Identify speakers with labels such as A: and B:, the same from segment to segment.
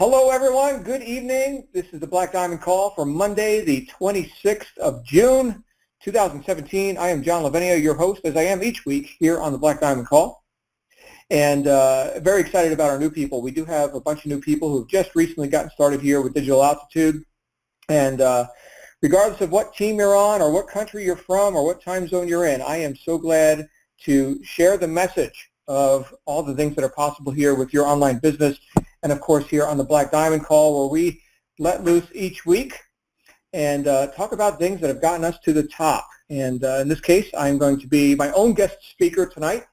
A: Hello, everyone. Good evening. This is the Black Diamond Call for Monday, the 26th of June, 2017. I am John Lavinia, your host, as I am each week here on the Black Diamond Call. And very excited about our new people. We do have a bunch of new people who have just recently gotten started here with Digital Altitude. And regardless of what team you're on or what country you're from or what time zone you're in, I am so glad to share the message of all the things that are possible here with your online business. And of course here on the Black Diamond Call, where we let loose each week and talk about things that have gotten us to the top. And in this case, I'm going to be my own guest speaker tonight.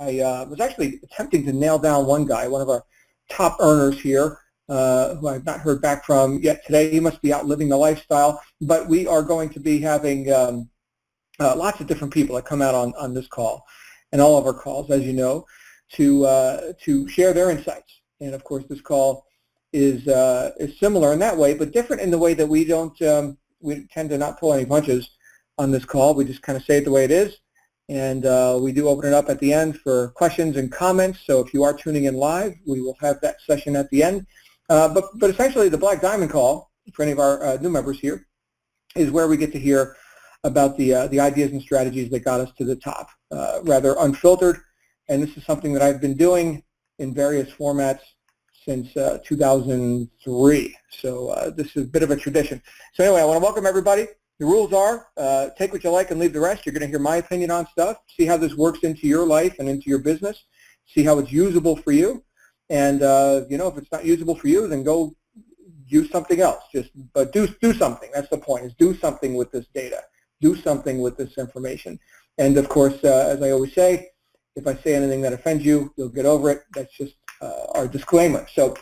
A: I was actually attempting to nail down one guy, one of our top earners here, who I've not heard back from yet today. He must be out living the lifestyle. But we are going to be having lots of different people that come out on this call and all of our calls, as you know, to share their insights. And of course, this call is similar in that way, but different in the way that we tend to not pull any punches on this call. We just kind of say it the way it is, and we do open it up at the end for questions and comments. So if you are tuning in live, we will have that session at the end. But essentially, the Black Diamond Call, for any of our new members here, is where we get to hear about the ideas and strategies that got us to the top, rather unfiltered. And this is something that I've been doing in various formats since 2003. So this is a bit of a tradition. So anyway, I want to welcome everybody. The rules are take what you like and leave the rest. You're going to hear my opinion on stuff, see how this works into your life and into your business, see how it's usable for you. And if it's not usable for you, then go use something else. But do something. That's the point, is do something with this data. Do something with this information. And of course, as I always say, if I say anything that offends you, you'll get over it. That's just our disclaimer. So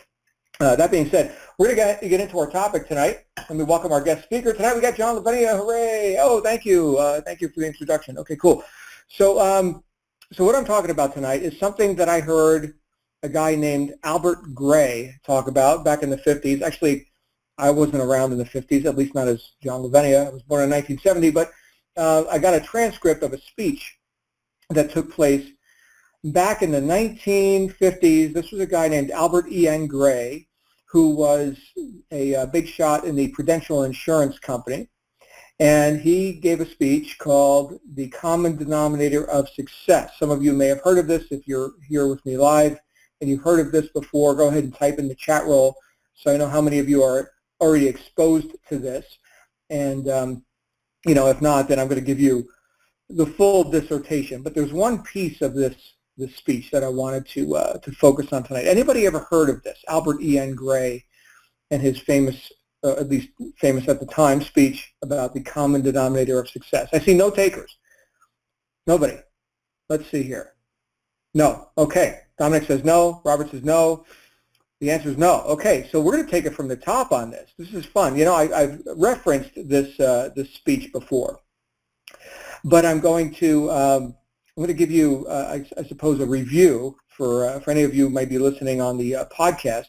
A: that being said, we're going to get into our topic tonight. Let me welcome our guest speaker. Tonight we got John Lavinia. Hooray. Oh, thank you. Thank you for the introduction. Okay, cool. So, so what I'm talking about tonight is something that I heard a guy named Albert Gray talk about back in the 50s. Actually, I wasn't around in the 50s, at least not as John Lavinia. I was born in 1970, but I got a transcript of a speech that took place back in the 1950s. This was a guy named Albert E.N. Gray, who was a big shot in the Prudential Insurance Company. And he gave a speech called The Common Denominator of Success. Some of you may have heard of this. If you're here with me live and you've heard of this before, go ahead and type in the chat roll so I know how many of you are already exposed to this. And, if not, then I'm going to give you the full dissertation. But there's one piece of this speech that I wanted to focus on tonight. Anybody ever heard of this? Albert E.N. Gray and his famous, at least famous at the time, speech about the common denominator of success. I see no takers. Nobody. Let's see here. No. Okay. Dominic says no. Robert says no. The answer is no. Okay, so we're going to take it from the top on this. This is fun. I've referenced this speech before, but I'm going to give you, I suppose, a review for any of you who might be listening on the podcast.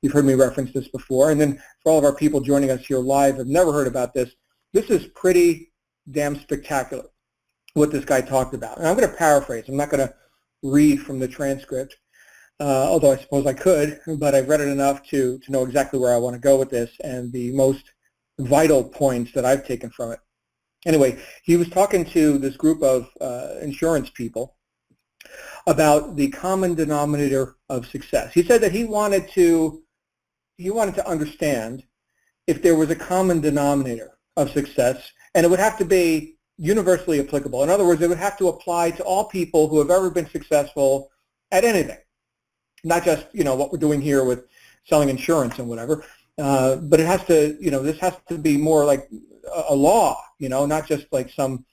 A: You've heard me reference this before. And then for all of our people joining us here live have never heard about this, this is pretty damn spectacular, what this guy talked about. And I'm going to paraphrase. I'm not going to read from the transcript, although I suppose I could, but I've read it enough to know exactly where I want to go with this and the most vital points that I've taken from it. Anyway, he was talking to this group of insurance people about the common denominator of success. He said that he wanted to understand if there was a common denominator of success, and it would have to be universally applicable. In other words, it would have to apply to all people who have ever been successful at anything, not just what we're doing here with selling insurance and whatever, but it has to this has to be more like a law, not just like some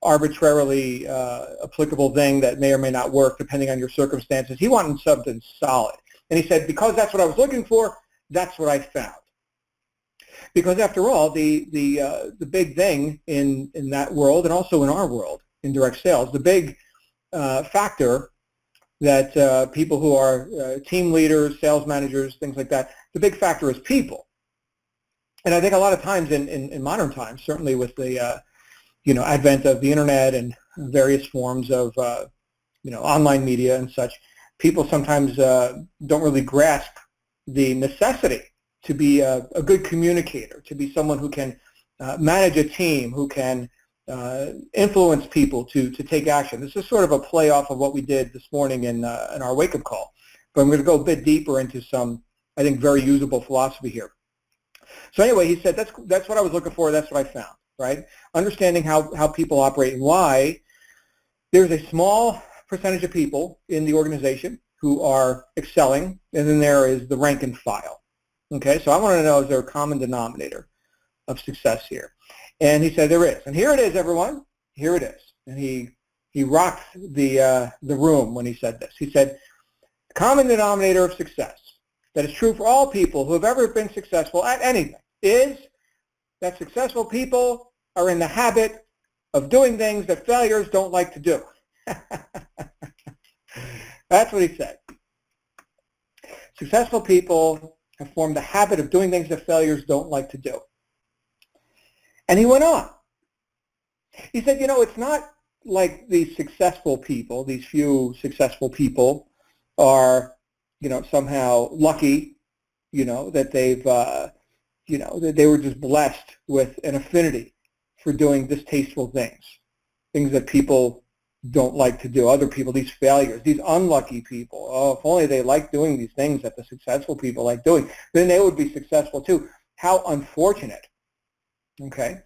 A: arbitrarily applicable thing that may or may not work depending on your circumstances. He wanted something solid. And he said, because that's what I was looking for, that's what I found. Because after all, the big thing in that world and also in our world, in direct sales, the big factor that people who are team leaders, sales managers, things like that, the big factor is people. And I think a lot of times in modern times, certainly with the advent of the internet and various forms of online media and such, people sometimes don't really grasp the necessity to be a good communicator, to be someone who can manage a team, who can influence people to take action. This is sort of a play off of what we did this morning in our wake-up call. But I'm going to go a bit deeper into some, I think, very usable philosophy here. So anyway, he said, that's what I was looking for. That's what I found, right? Understanding how people operate and why there's a small percentage of people in the organization who are excelling, and then there is the rank and file. Okay, so I want to know, is there a common denominator of success here? And he said there is. And here it is, everyone. Here it is. And he rocked the room when he said this. He said, common denominator of success that is true for all people who have ever been successful at anything is that successful people are in the habit of doing things that failures don't like to do. That's what he said. Successful people have formed the habit of doing things that failures don't like to do. And he went on. He said, you know, it's not like these successful people, these few successful people are, you know, somehow lucky, you know, that they've, you know, that they were just blessed with an affinity for doing distasteful things that people don't like to do. Other people, these failures, these unlucky people, oh, if only they like doing these things that the successful people like doing, then they would be successful too. How unfortunate. Okay.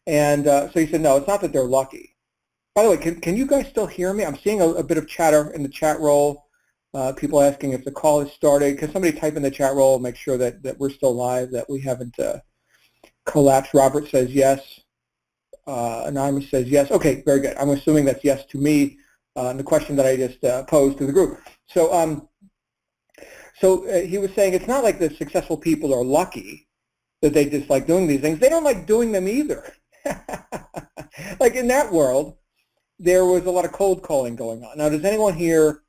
A: And so he said, no, it's not that they're lucky. By the way, can you guys still hear me? I'm seeing a bit of chatter in the chat roll. People asking if the call has started. Can somebody type in the chat roll, make sure that we're still live, that we haven't collapsed? Robert says yes. Anonymous says yes. Okay, very good. I'm assuming that's yes to me, the question that I just posed to the group. So, he was saying it's not like the successful people are lucky that they just like doing these things. They don't like doing them either. Like in that world, there was a lot of cold calling going on. Now, does anyone here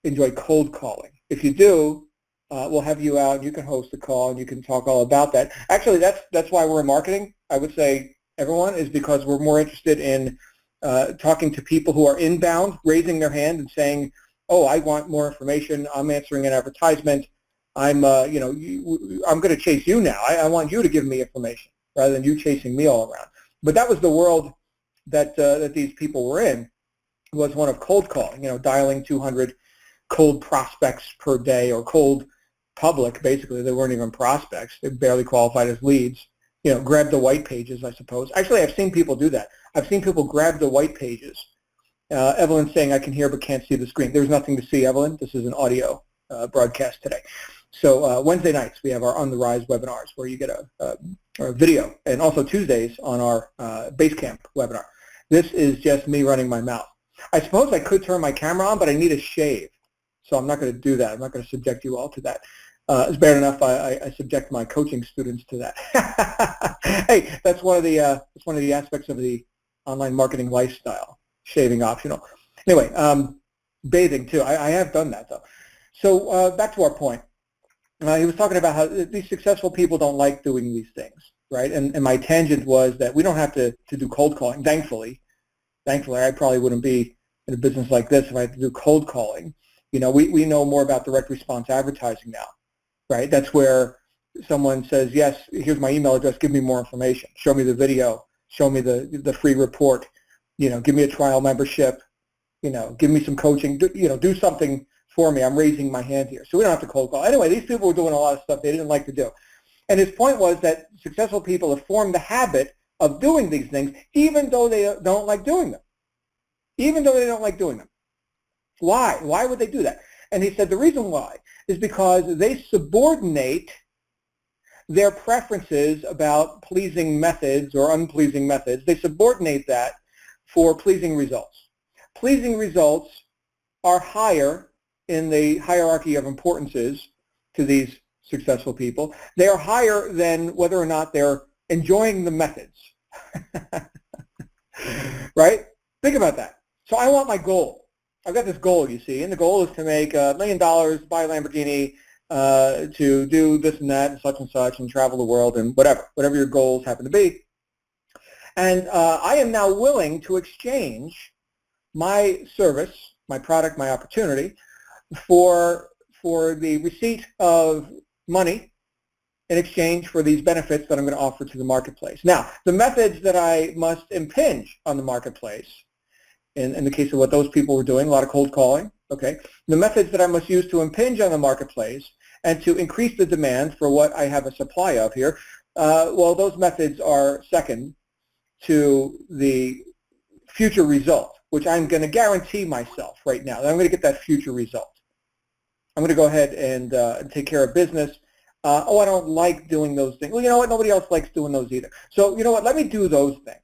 A: enjoy cold calling? If you do, we'll have you out and you can host a call and you can talk all about that. Actually, that's why we're in marketing. I would say everyone is because we're more interested in talking to people who are inbound, raising their hand and saying, oh, I want more information. I'm answering an advertisement. I'm, you know, I'm going to chase you now. I want you to give me information rather than you chasing me all around. But that was the world that these people were in, was one of cold calling, you know, dialing 200 cold prospects per day, or cold public, basically. They weren't even prospects. They barely qualified as leads. You know, grab the white pages, I suppose. Actually, I've seen people do that. I've seen people grab the white pages. Evelyn's saying, I can hear but can't see the screen. There's nothing to see, Evelyn. This is an audio broadcast today. So Wednesday nights, we have our On the Rise webinars where you get a video, and also Tuesdays on our Basecamp webinar. This is just me running my mouth. I suppose I could turn my camera on, but I need a shave. So I'm not going to do that. I'm not going to subject you all to that. It's bad enough I subject my coaching students to that. Hey, that's one of the aspects of the online marketing lifestyle, shaving optional. Anyway, bathing too. I have done that though. So back to our point. He was talking about how these successful people don't like doing these things, right? And my tangent was that we don't have to do cold calling. Thankfully, I probably wouldn't be in a business like this if I had to do cold calling. You know, we know more about direct response advertising now, right? That's where someone says, yes, here's my email address, give me more information. Show me the video, show me the free report, you know, give me a trial membership, you know, give me some coaching, do something for me. I'm raising my hand here. So we don't have to cold call. Anyway, these people were doing a lot of stuff they didn't like to do. And his point was that successful people have formed the habit of doing these things even though they don't like doing them. Even though they don't like doing them. Why? Why would they do that? And he said the reason why is because they subordinate their preferences about pleasing methods or unpleasing methods. They subordinate that for pleasing results. Pleasing results are higher in the hierarchy of importances to these successful people. They are higher than whether or not they're enjoying the methods. Right? Think about that. So I want my goal. I've got this goal, you see, and the goal is to make $1 million, buy a Lamborghini, to do this and that and such and travel the world and whatever your goals happen to be. And I am now willing to exchange my service, my product, my opportunity for for the receipt of money in exchange for these benefits that I'm going to offer to the marketplace. Now, the methods that I must impinge on the marketplace, in the case of what those people were doing, a lot of cold calling, okay, the methods that I must use to impinge on the marketplace and to increase the demand for what I have a supply of here, well, those methods are second to the future result, which I'm going to guarantee myself right now. I'm going to get that future result. I'm going to go ahead and take care of business. Oh, I don't like doing those things. Well, you know what? Nobody else likes doing those either. So, you know what? Let me do those things.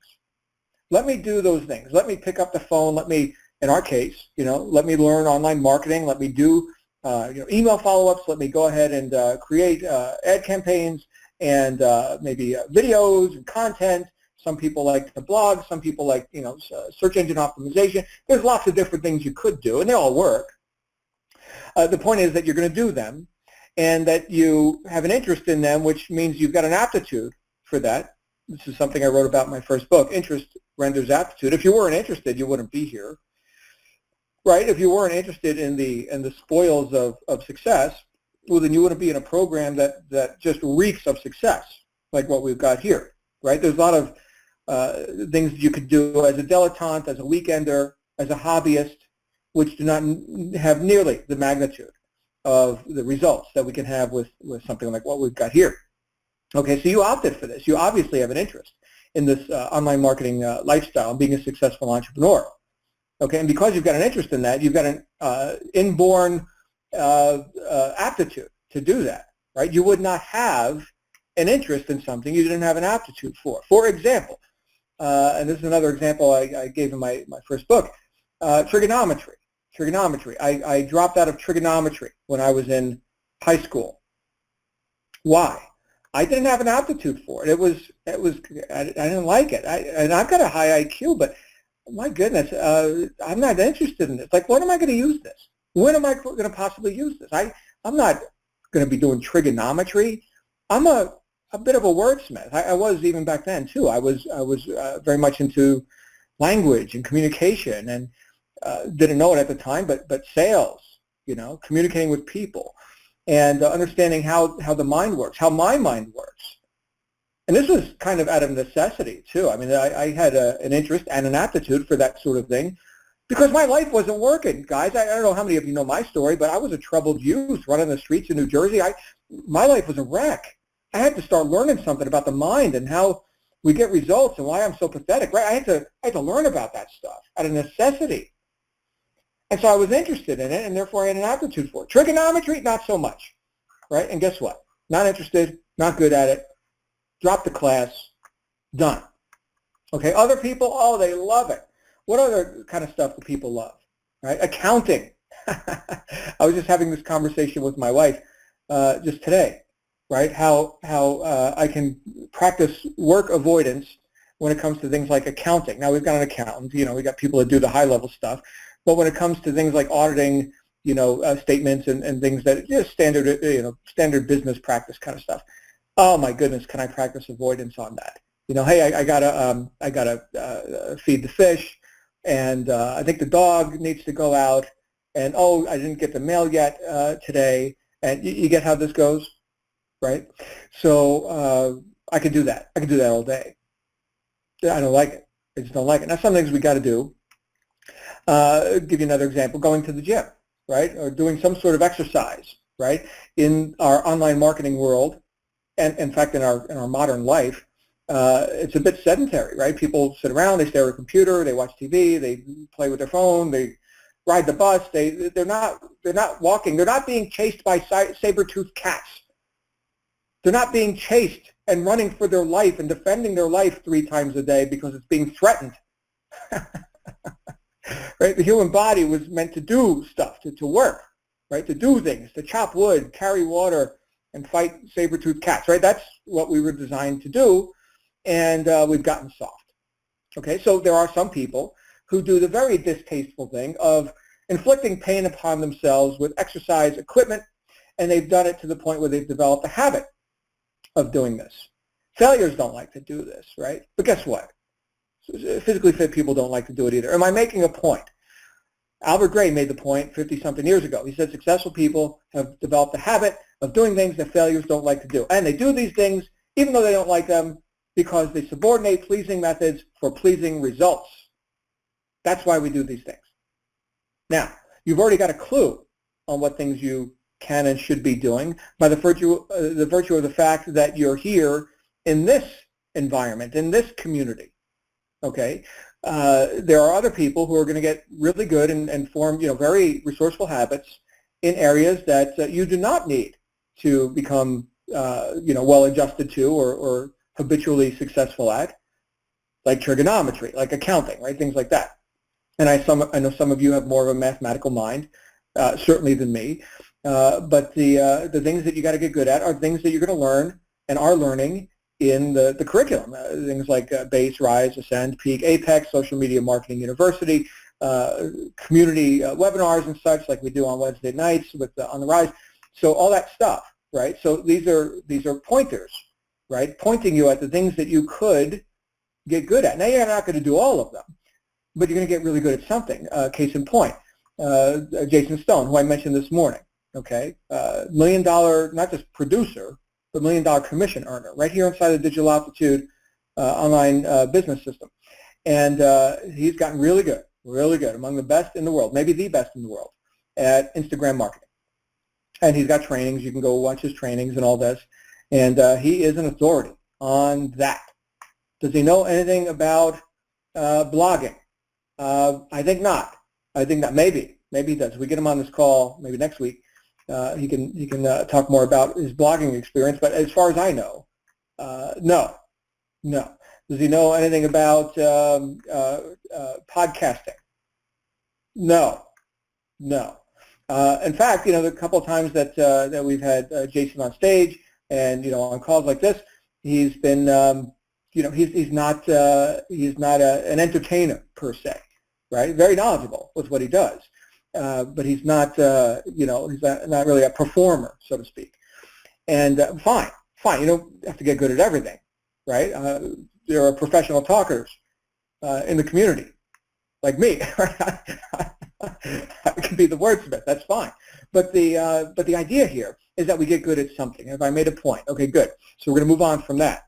A: Let me do those things. Let me pick up the phone. Let me, in our case, let me learn online marketing. Let me do email follow-ups. Let me go ahead and create ad campaigns and maybe videos and content. Some people like to blog. Some people like, search engine optimization. There's lots of different things you could do, and they all work. The point is that you're going to do them and that you have an interest in them, which means you've got an aptitude for that. This is something I wrote about in my first book, Interest Renders Aptitude. If you weren't interested, you wouldn't be here, right? If you weren't interested in the spoils of success, well, then you wouldn't be in a program that just reeks of success, like what we've got here, right? There's a lot of things you could do as a dilettante, as a weekender, as a hobbyist, which do not have nearly the magnitude of the results that we can have with something like what we've got here. Okay, so you opted for this. You obviously have an interest in this online marketing lifestyle and being a successful entrepreneur. Okay, and because you've got an interest in that, you've got an inborn aptitude to do that, right? You would not have an interest in something you didn't have an aptitude for. For example, and this is another example I gave in my first book, trigonometry. I dropped out of trigonometry when I was in high school. Why? I didn't have an aptitude for it. I didn't like it. And I've got a high IQ, but my goodness, I'm not interested in this. Like, when am I going to use this? When am I going to possibly use this? I'm not going to be doing trigonometry. I'm a bit of a wordsmith. I was even back then too. I was very much into language and communication, and didn't know it at the time, but sales, communicating with people, and understanding how the mind works, how my mind works. And this was kind of out of necessity too. I mean, I had an interest and an aptitude for that sort of thing because my life wasn't working, guys. I don't know how many of you know my story, but I was a troubled youth running the streets of New Jersey. My life was a wreck. I had to start learning something about the mind and how we get results and why I'm so pathetic, right? I had to learn about that stuff out of necessity. And so I was interested in it, and therefore I had an aptitude for it. Trigonometry, not so much, right? And guess what? Not interested, not good at it, dropped the class, done. Okay, other people, oh, they love it. What other kind of stuff do people love, right? Accounting. I was just having this conversation with my wife just today, right? How I can practice work avoidance when it comes to things like accounting. Now, we've got an accountant, we got people that do the high-level stuff. But when it comes to things like auditing, statements and things that just standard business practice kind of stuff. Oh my goodness, can I practice avoidance on that? Hey, I gotta feed the fish, and I think the dog needs to go out, and oh, I didn't get the mail yet today, and you get how this goes, right? So I can do that. I can do that all day. I don't like it. I just don't like it. Now, some things we got to do. Give you another example, going to the gym, right, or doing some sort of exercise, right, in our online marketing world, and in fact in our modern life, it's a bit sedentary, right? People sit around, they stare at a computer, they watch TV, they play with their phone, they ride the bus, they're not walking, they're not being chased by saber-toothed cats. They're not being chased and running for their life and defending their life 3 times a day because it's being threatened. Right? The human body was meant to do stuff, to work, right? To do things, to chop wood, carry water, and fight saber-toothed cats, right? That's what we were designed to do, and we've gotten soft. Okay, so there are some people who do the very distasteful thing of inflicting pain upon themselves with exercise equipment, and they've done it to the point where they've developed a habit of doing this. Failures don't like to do this, right? But guess what? Physically fit people don't like to do it either. Am I making a point? Albert Gray made the point 50-something years ago. He said successful people have developed a habit of doing things that failures don't like to do. And they do these things even though they don't like them because they subordinate pleasing methods for pleasing results. That's why we do these things. Now, you've already got a clue on what things you can and should be doing by the virtue of the fact that you're here in this environment, in this community. Okay? There are other people who are going to get really good and form, very resourceful habits in areas that you do not need to become, well adjusted to or habitually successful at, like trigonometry, like accounting, right? Things like that. And I know some of you have more of a mathematical mind, certainly than me. But the things that you got to get good at are things that you're going to learn and are learning in the curriculum. Things like Base, Rise, Ascend, Peak, Apex, Social Media Marketing University, community webinars and such, like we do on Wednesday nights with On the Rise. So all that stuff, right? So these are pointers, right? Pointing you at the things that you could get good at. Now you're not going to do all of them, but you're going to get really good at something. Case in point, Jason Stone, who I mentioned this morning, okay? $1 million, not just producer, but $1 million commission earner right here inside the Digital Altitude online business system. And he's gotten really good, among the best in the world, maybe the best in the world at Instagram marketing. And he's got trainings. You can go watch his trainings and all this. And he is an authority on that. Does he know anything about blogging? I think not. Maybe he does. If we get him on this call maybe next week, he can talk more about his blogging experience. But as far as I know, no. Does he know anything about podcasting? No. In fact, the couple of times that we've had Jason on stage and on calls like this, he's been he's not an entertainer per se, right? Very knowledgeable with what he does, but he's not he's not really a performer, so to speak. And fine, you don't have to get good at everything, right? There are professional talkers in the community, like me. Right? I could be the wordsmith. That's fine. But the idea here is that we get good at something. If I made a point, okay, good. So we're going to move on from that.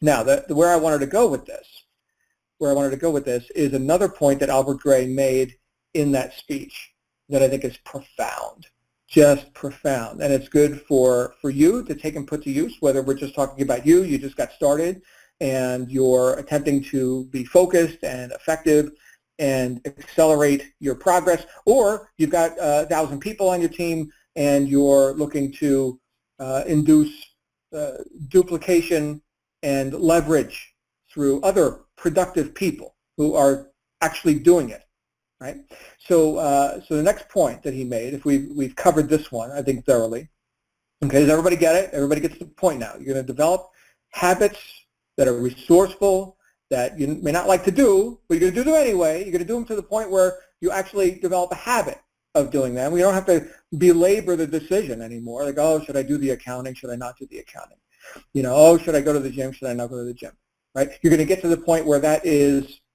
A: Now, where I wanted to go with this is another point that Albert Gray made in that speech that I think is profound, just profound. And it's good for you to take and put to use, whether we're just talking about you just got started and you're attempting to be focused and effective and accelerate your progress, or you've got 1,000 people on your team and you're looking to induce duplication and leverage through other productive people who are actually doing it, right? So the next point that he made, if we've covered this one, I think thoroughly. Okay, does everybody get it? Everybody gets the point now. You're going to develop habits that are resourceful, that you may not like to do, but you're going to do them anyway. You're going to do them to the point where you actually develop a habit of doing them. We don't have to belabor the decision anymore. Like, oh, should I do the accounting? Should I not do the accounting? Oh, should I go to the gym? Should I not go to the gym? Right? You're going to get to the point where that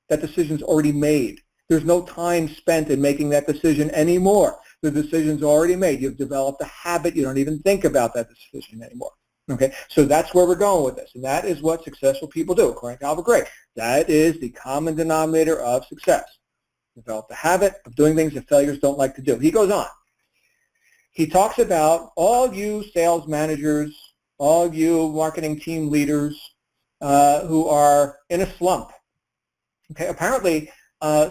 A: decision's already made. There's no time spent in making that decision anymore. The decision's already made. You've developed a habit. You don't even think about that decision anymore. Okay, so that's where we're going with this, and that is what successful people do, according to Albert Gray. That is the common denominator of success. Develop the habit of doing things that failures don't like to do. He goes on. He talks about all you sales managers, all you marketing team leaders who are in a slump. Okay, apparently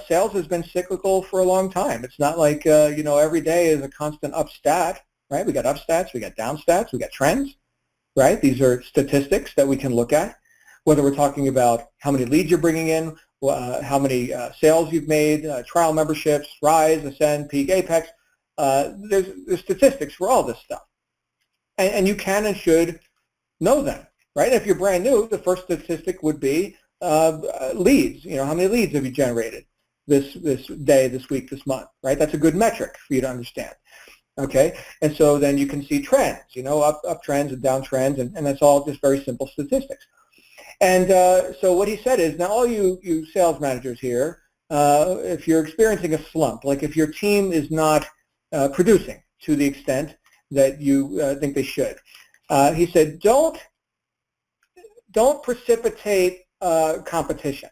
A: sales has been cyclical for a long time. It's not like every day is a constant up stat, right? We got up stats, we got down stats, we got trends. Right? These are statistics that we can look at, whether we're talking about how many leads you're bringing in, how many sales you've made, trial memberships, Rise, Ascend, Peak, Apex. There's statistics for all this stuff. And you can and should know them, right? If you're brand new, the first statistic would be leads. How many leads have you generated this day, this week, this month, right? That's a good metric for you to understand. Okay, and so then you can see trends, up trends and down trends, and that's all just very simple statistics. And so what he said is, now all you sales managers here, if you're experiencing a slump, like if your team is not producing to the extent that you think they should. He said, don't precipitate competition.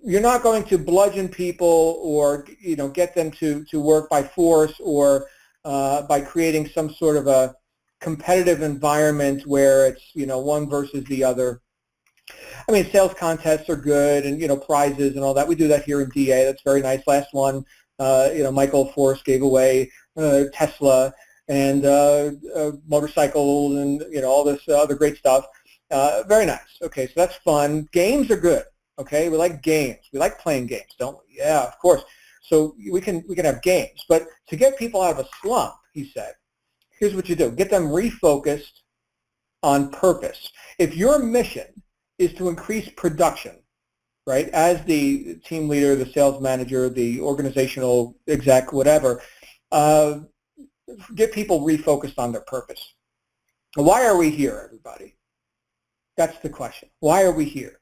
A: You're not going to bludgeon people or get them to work by force or by creating some sort of a competitive environment where it's one versus the other. I mean, sales contests are good, and prizes and all that. We do that here in DA. That's very nice. Last one, Michael Force gave away Tesla and motorcycles and all this other great stuff. Very nice. Okay, so that's fun. Games are good. Okay, we like games. We like playing games, don't we? Yeah, of course. So we can have games, but to get people out of a slump, he said, here's what you do: get them refocused on purpose. If your mission is to increase production, right, as the team leader, the sales manager, the organizational exec, whatever, get people refocused on their purpose. Why are we here, everybody? That's the question. Why are we here?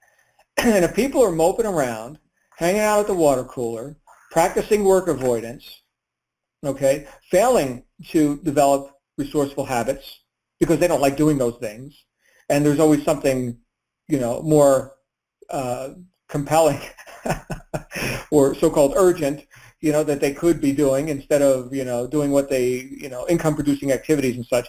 A: And if people are moping around, hanging out at the water cooler, practicing work avoidance, okay, failing to develop resourceful habits because they don't like doing those things, and there's always something, more compelling or so-called urgent, that they could be doing instead of, doing what they, income-producing activities and such.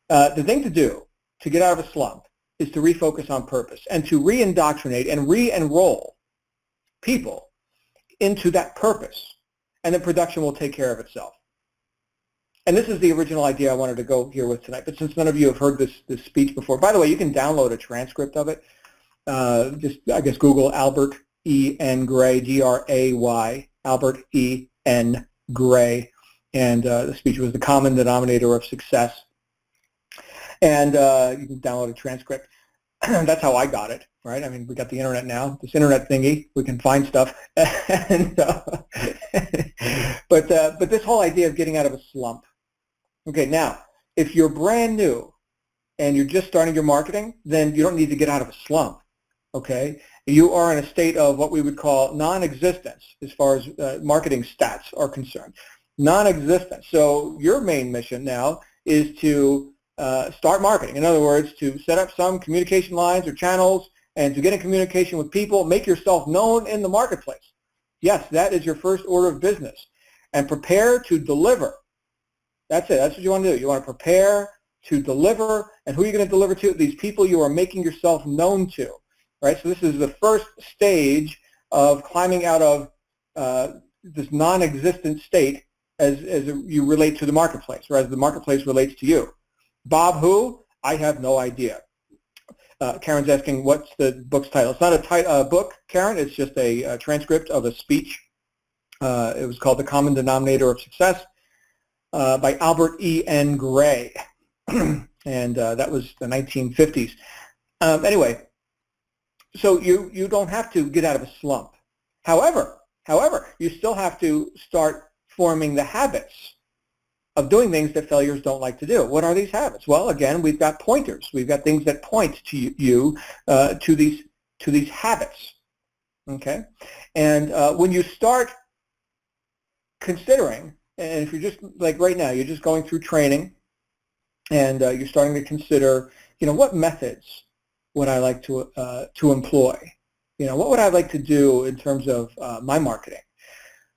A: The thing to do to get out of a slump is to refocus on purpose and to re-indoctrinate and re-enroll people into that purpose, and then production will take care of itself. And this is the original idea I wanted to go here with tonight, but since none of you have heard this speech before, by the way, you can download a transcript of it. Just, I guess, Google Albert E. N. Gray, G-R-A-Y, Albert E. N. Gray, and the speech was The Common Denominator of Success. And you can download a transcript. That's how I got it, right? I mean, we got the internet now, this internet thingy. We can find stuff. And, but this whole idea of getting out of a slump. Okay, now, if you're brand new and you're just starting your marketing, then you don't need to get out of a slump, okay? You are in a state of what we would call non-existence as far as marketing stats are concerned. Non-existent. So your main mission now is to start marketing. In other words, to set up some communication lines or channels and to get in communication with people, make yourself known in the marketplace. Yes, that is your first order of business. And prepare to deliver. That's it. That's what you want to do. You want to prepare to deliver. And who are you going to deliver to? These people you are making yourself known to. Right? So this is the first stage of climbing out of this non-existent state as you relate to the marketplace, or as the marketplace relates to you. Bob who? I have no idea. Karen's asking, what's the book's title? It's not a book, Karen. It's just a transcript of a speech. It was called The Common Denominator of Success by Albert E. N. Gray. And that was the 1950s. Anyway, so you don't have to get out of a slump. However, you still have to start forming the habits of doing things that failures don't like to do. What are these habits? Well, again, we've got pointers. We've got things that point to you to these habits. Okay, and when you start considering, and if you're just like right now, you're just going through training, and you're starting to consider, what methods would I like to employ? What would I like to do in terms of my marketing?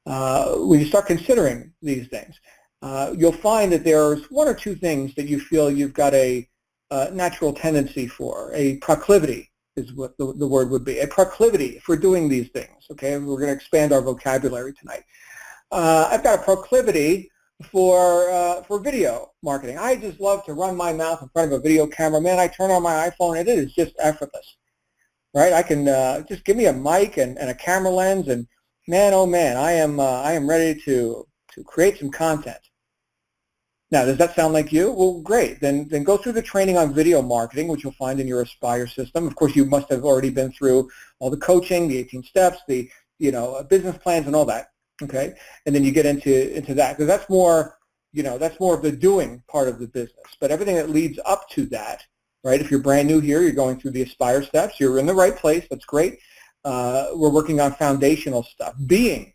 A: When you start considering these things, you'll find that there's one or two things that you feel you've got a natural tendency for, a proclivity is what the word would be, a proclivity for doing these things. Okay, we're going to expand our vocabulary tonight. I've got a proclivity for video marketing. I just love to run my mouth in front of a video camera. Man, I turn on my iPhone and it is just effortless, right? I can just give me a mic and a camera lens, and man, oh man, I am ready to create some content. Now, does that sound like you? Well, great. Then go through the training on video marketing, which you'll find in your Aspire system. Of course, you must have already been through all the coaching, the 18 steps, the business plans, and all that. Okay, and then you get into that, because that's more of the doing part of the business. But everything that leads up to that, right? If you're brand new here, you're going through the Aspire steps. You're in the right place. That's great. We're working on foundational stuff. Being,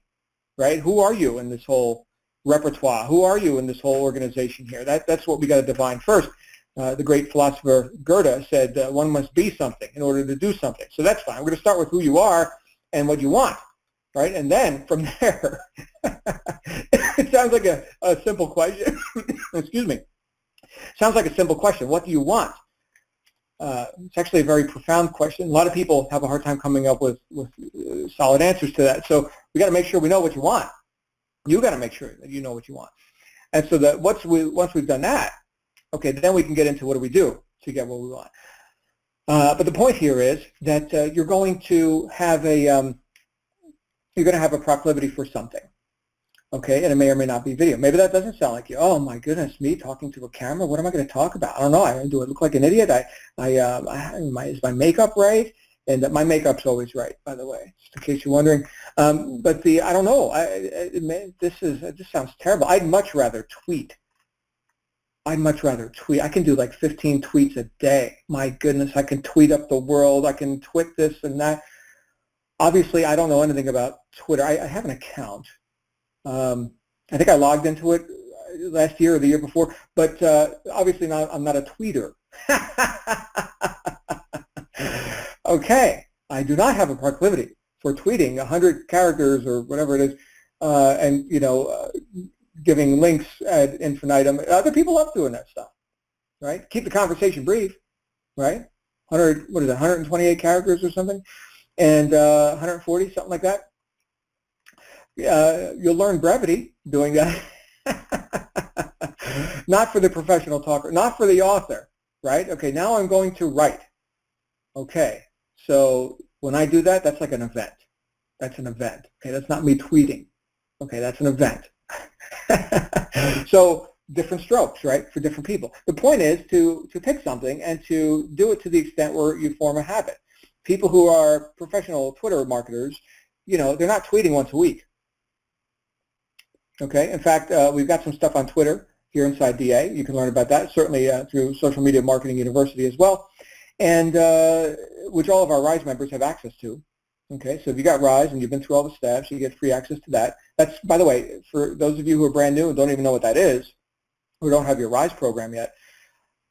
A: right? Who are you in this whole repertoire? Who are you in this whole organization here? That's what we got to define first. The great philosopher Goethe said one must be something in order to do something. So that's fine. We're going to start with who you are and what you want, right? And then from there, it sounds like a simple question. Excuse me. Sounds like a simple question. What do you want? It's actually a very profound question. A lot of people have a hard time coming up with solid answers to that. So we got to make sure we know what you want. You got to make sure that you know what you want. And so that once we've done that, okay, then we can get into what do we do to get what we want. But the point here is that you're going to have a proclivity for something. Okay, and it may or may not be video. Maybe that doesn't sound like you. Oh my goodness, me talking to a camera. What am I going to talk about? I don't know. Do I look like an idiot? Is my makeup right? And my makeup's always right, by the way, just in case you're wondering. But I don't know. This sounds terrible. I'd much rather tweet. I can do like 15 tweets a day. My goodness, I can tweet up the world. I can tweet this and that. Obviously, I don't know anything about Twitter. I have an account. I think I logged into it last year or the year before, but obviously I'm not a tweeter. Okay, I do not have a proclivity for tweeting 100 characters or whatever it is, and giving links ad infinitum. Other people love doing that stuff, right? Keep the conversation brief, right? 128 characters or something, and 140, something like that. You'll learn brevity doing that. Not for the professional talker, not for the author, right? Okay, now I'm going to write. Okay, so when I do that, that's like an event. That's an event. Okay, that's not me tweeting. Okay, that's an event. So different strokes, right, for different people. The point is to pick something and to do it to the extent where you form a habit. People who are professional Twitter marketers, they're not tweeting once a week. Okay, in fact, we've got some stuff on Twitter here inside DA. You can learn about that, certainly through Social Media Marketing University as well, and which all of our RISE members have access to. Okay, so if you got RISE and you've been through all the steps, you get free access to that. That's, by the way, for those of you who are brand new and don't even know what that is, who don't have your RISE program yet,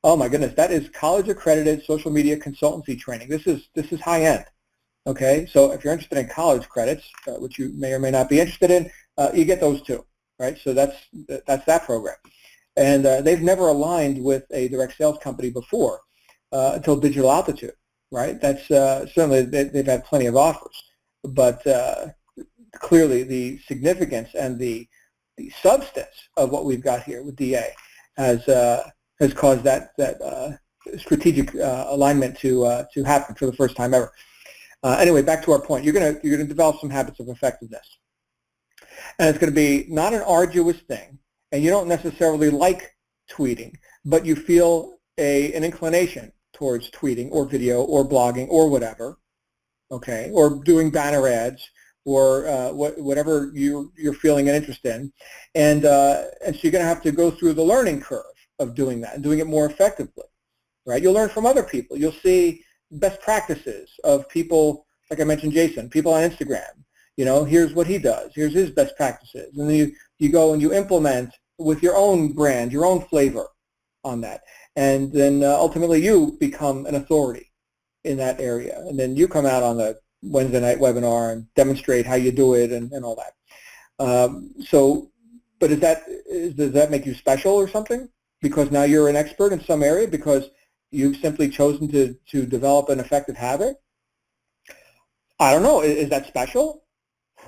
A: oh my goodness, that is college-accredited social media consultancy training. This is high-end. Okay, so if you're interested in college credits, which you may or may not be interested in, you get those too. Right, so that's that program, and they've never aligned with a direct sales company before until Digital Altitude. Right, that's certainly they've had plenty of offers, but clearly the significance and the substance of what we've got here with DA has caused that strategic alignment to happen for the first time ever. Anyway, back to our point. You're gonna develop some habits of effectiveness. And it's going to be not an arduous thing, and you don't necessarily like tweeting, but you feel an inclination towards tweeting or video or blogging or whatever, okay, or doing banner ads or whatever you're feeling an interest in, and so you're going to have to go through the learning curve of doing that and doing it more effectively, right? You'll learn from other people. You'll see best practices of people, like I mentioned, Jason, people on Instagram. Here's what he does. Here's his best practices. And then you go and you implement with your own brand, your own flavor on that. And then ultimately you become an authority in that area. And then you come out on the Wednesday night webinar and demonstrate how you do it and all that. But does that make you special or something? Because now you're an expert in some area because you've simply chosen to develop an effective habit? I don't know. Is that special?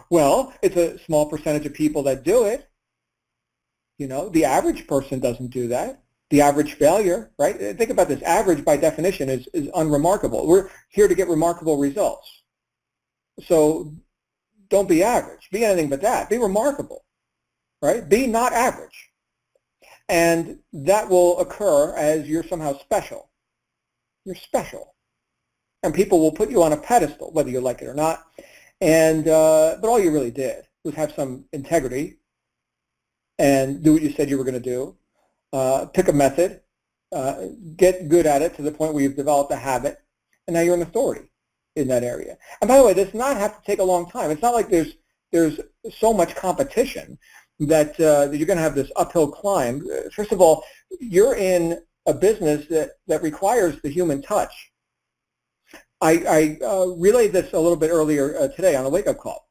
A: Well, it's a small percentage of people that do it. The average person doesn't do that. The average failure, right? Think about this. Average, by definition, is unremarkable. We're here to get remarkable results. So don't be average. Be anything but that. Be remarkable, right? Be not average. And that will occur as you're somehow special. You're special. And people will put you on a pedestal, whether you like it or not. And but all you really did was have some integrity and do what you said you were going to do. Pick a method, get good at it to the point where you've developed a habit, and now you're an authority. in that area. And by the way, this does not have to take a long time. It's not like there's so much competition that you're going to have this uphill climb. First of all, you're in a business that requires the human touch. I relayed this a little bit earlier today on a wake-up call.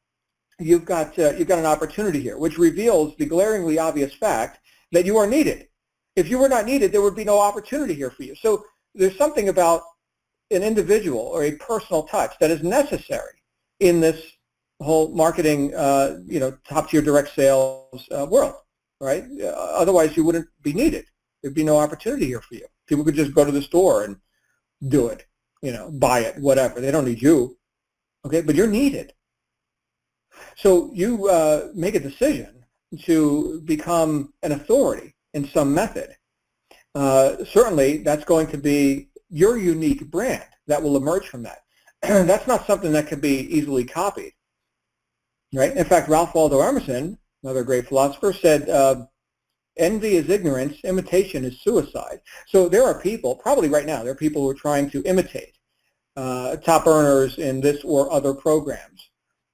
A: You've got an opportunity here, which reveals the glaringly obvious fact that you are needed. If you were not needed, there would be no opportunity here for you. So there's something about an individual or a personal touch that is necessary in this whole marketing, top-tier direct sales world, right? Otherwise, you wouldn't be needed. There'd be no opportunity here for you. People could just go to the store and do it, buy it, whatever. They don't need you, okay? But you're needed. So you make a decision to become an authority in some method. Certainly, that's going to be your unique brand that will emerge from that. That's not something that can be easily copied, right? In fact, Ralph Waldo Emerson, another great philosopher, said, envy is ignorance, imitation is suicide. So there are people, probably right now, there are people who are trying to imitate top earners in this or other programs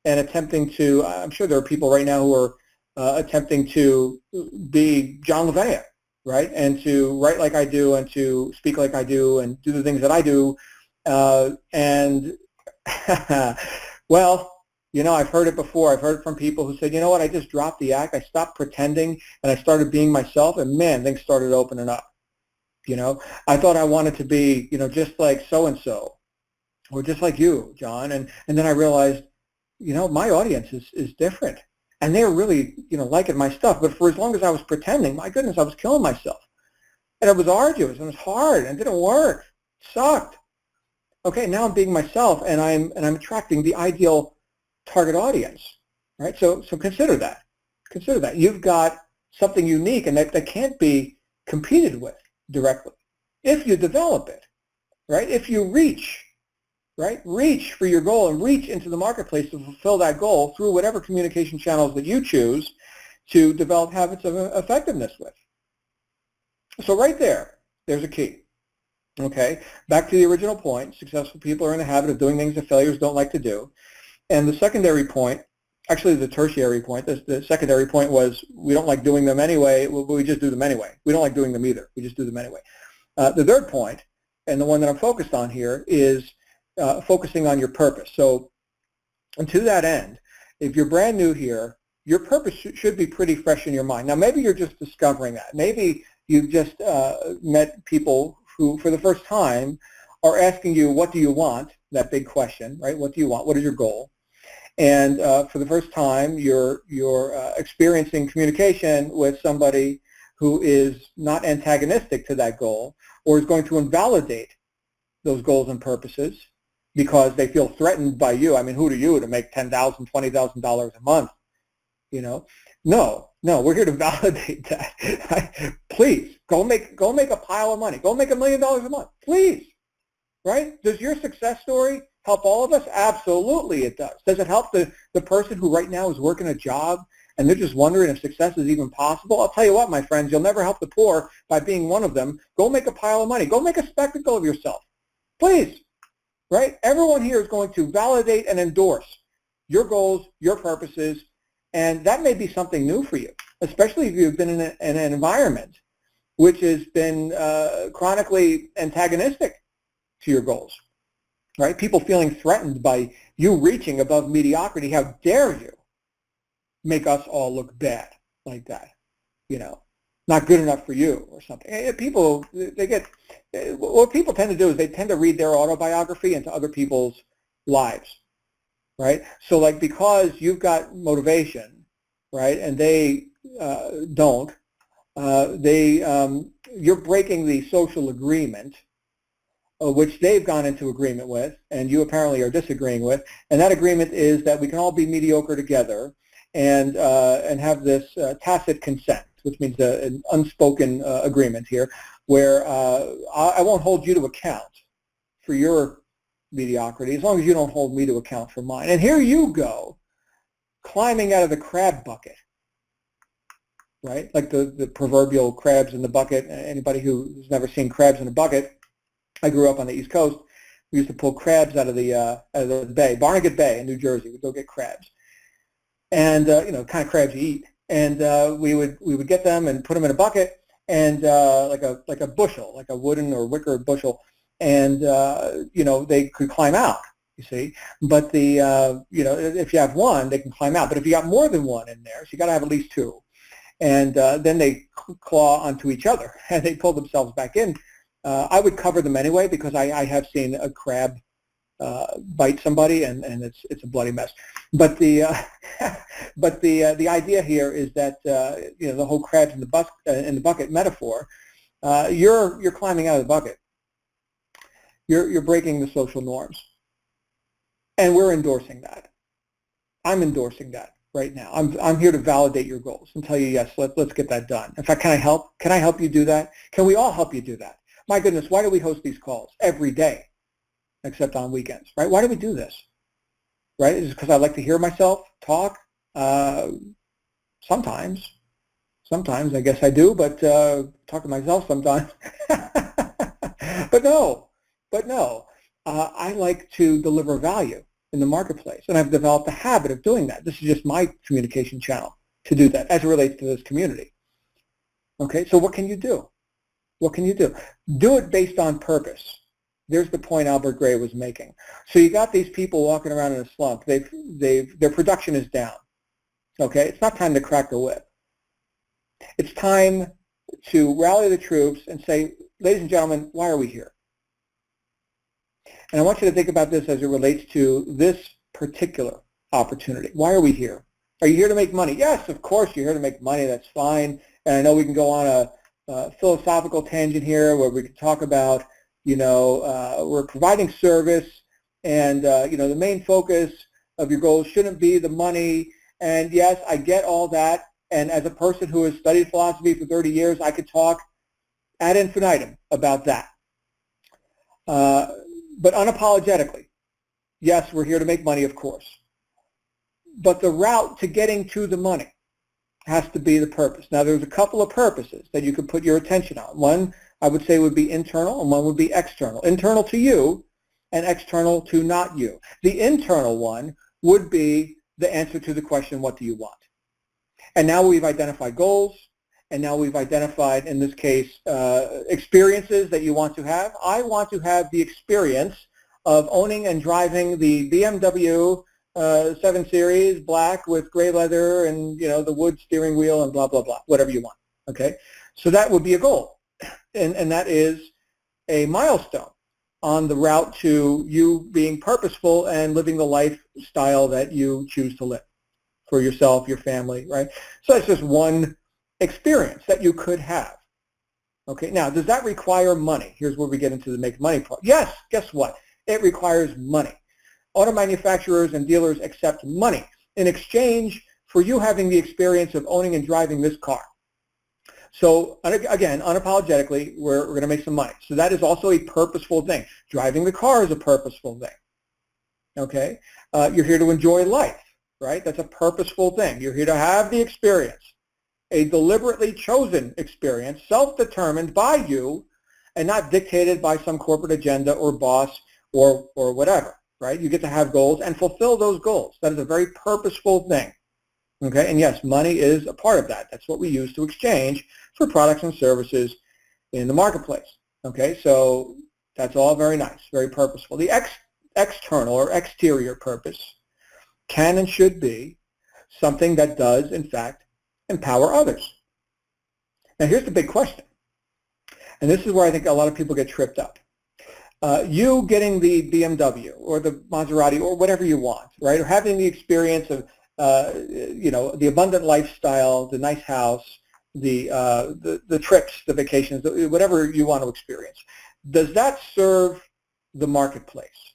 A: and attempting to, I'm sure there are people right now who are attempting to be John Lavenio, right? And to write like I do and to speak like I do and do the things that I do. And, well, I've heard it before. I've heard it from people who said, you know what, I just dropped the act. I stopped pretending and I started being myself, and man, things started opening up. I thought I wanted to be, just like so-and-so or just like you, John. And then I realized, my audience is different. And they're really, liking my stuff. But for as long as I was pretending, my goodness, I was killing myself. And it was arduous and it was hard and it didn't work. It sucked. Okay, now I'm being myself and I'm attracting the ideal target audience, right? So consider that. Consider that. You've got something unique and that can't be competed with directly if you develop it, right? If you reach, right? Reach for your goal and reach into the marketplace to fulfill that goal through whatever communication channels that you choose to develop habits of effectiveness with. So right there's a key. Okay, back to the original point, successful people are in the habit of doing things that failures don't like to do. And the secondary point, actually the tertiary point, the secondary point was we don't like doing them anyway, we just do them anyway. We don't like doing them either, we just do them anyway. The third point, and the one that I'm focused on here, is focusing on your purpose. So, and to that end, if you're brand new here, your purpose should be pretty fresh in your mind. Now, maybe you're just discovering that. Maybe you've just met people who, for the first time, are asking you, what do you want? That big question, right? What do you want? What is your goal? And for the first time, you're experiencing communication with somebody who is not antagonistic to that goal or is going to invalidate those goals and purposes because they feel threatened by you. I mean, who are you to make $10,000, $20,000 a month? No, we're here to validate that. Please, go make a pile of money. Go make $1 million a month, please. Right? Does your success story help all of us? Absolutely it does. Does it help the person who right now is working a job and they're just wondering if success is even possible? I'll tell you what, my friends, you'll never help the poor by being one of them. Go make a pile of money. Go make a spectacle of yourself. Please. Right? Everyone here is going to validate and endorse your goals, your purposes, and that may be something new for you, especially if you've been in an environment which has been chronically antagonistic to your goals, right? People feeling threatened by you reaching above mediocrity. How dare you make us all look bad like that, not good enough for you or something. People, what people tend to do is they tend to read their autobiography into other people's lives, right? So like because you've got motivation, right, and they don't, you're breaking the social agreement which they've gone into agreement with, and you apparently are disagreeing with, and that agreement is that we can all be mediocre together and have this tacit consent, which means an unspoken agreement here, where I won't hold you to account for your mediocrity as long as you don't hold me to account for mine. And here you go, climbing out of the crab bucket, right? Like the proverbial crabs in the bucket. Anybody who's never seen crabs in a bucket, I grew up on the East Coast. We used to pull crabs out of the bay, Barnegat Bay in New Jersey. We'd go get crabs, and kind of crabs you eat. And we would get them and put them in a bucket, and like a bushel, like a wooden or wicker bushel, and they could climb out. You see, but if you have one, they can climb out. But if you got more than one in there, so you got to have at least two. And then they claw onto each other, and they pull themselves back in. I would cover them anyway because I have seen a crab bite somebody, and it's a bloody mess. But the idea here is that the whole crabs in the bucket metaphor. You're climbing out of the bucket. You're breaking the social norms, and we're endorsing that. I'm endorsing that right now. I'm here to validate your goals and tell you, yes, let's get that done. In fact, can I help? Can I help you do that? Can we all help you do that? My goodness, why do we host these calls every day, except on weekends, right? Why do we do this, right? Is it because I like to hear myself talk? Sometimes, I guess I do, but talk to myself sometimes. But no, I like to deliver value in the marketplace, and I've developed a habit of doing that. This is just my communication channel to do that as it relates to this community. Okay, so what can you do? What can you do? Do it based on purpose. There's the point Albert Gray was making. So you got these people walking around in a slump. Their production is down. Okay, it's not time to crack the whip. It's time to rally the troops and say, ladies and gentlemen, why are we here? And I want you to think about this as it relates to this particular opportunity. Why are we here? Are you here to make money? Yes, of course you're here to make money. That's fine. And I know we can go on a philosophical tangent here where we can talk about, we're providing service, and, the main focus of your goals shouldn't be the money. And yes, I get all that. And as a person who has studied philosophy for 30 years, I could talk ad infinitum about that. But unapologetically, yes, we're here to make money, of course. But the route to getting to the money has to be the purpose. Now, there's a couple of purposes that you could put your attention on. One, I would say, would be internal, and one would be external. Internal to you and external to not you. The internal one would be the answer to the question, what do you want? And now we've identified goals, and now we've identified, in this case, experiences that you want to have. I want to have the experience of owning and driving the BMW 7 Series, black with gray leather and, the wood steering wheel and blah, blah, blah, whatever you want, okay? So that would be a goal, and that is a milestone on the route to you being purposeful and living the lifestyle that you choose to live for yourself, your family, right? So that's just one experience that you could have. Okay, now, does that require money? Here's where we get into the make money part. Yes, guess what? It requires money. Auto manufacturers and dealers accept money in exchange for you having the experience of owning and driving this car. So again, unapologetically, we're going to make some money. So that is also a purposeful thing. Driving the car is a purposeful thing. Okay, you're here to enjoy life, right? That's a purposeful thing. You're here to have the experience, a deliberately chosen experience, self-determined by you and not dictated by some corporate agenda or boss or whatever, right? You get to have goals and fulfill those goals. That is a very purposeful thing, okay? And yes, money is a part of that. That's what we use to exchange for products and services in the marketplace, okay? So that's all very nice, very purposeful. The external or exterior purpose can and should be something that does, in fact, empower others. Now, here's the big question, and this is where I think a lot of people get tripped up. You getting the BMW or the Maserati or whatever you want, right, or having the experience of, the abundant lifestyle, the nice house, the trips, the vacations, whatever you want to experience, does that serve the marketplace?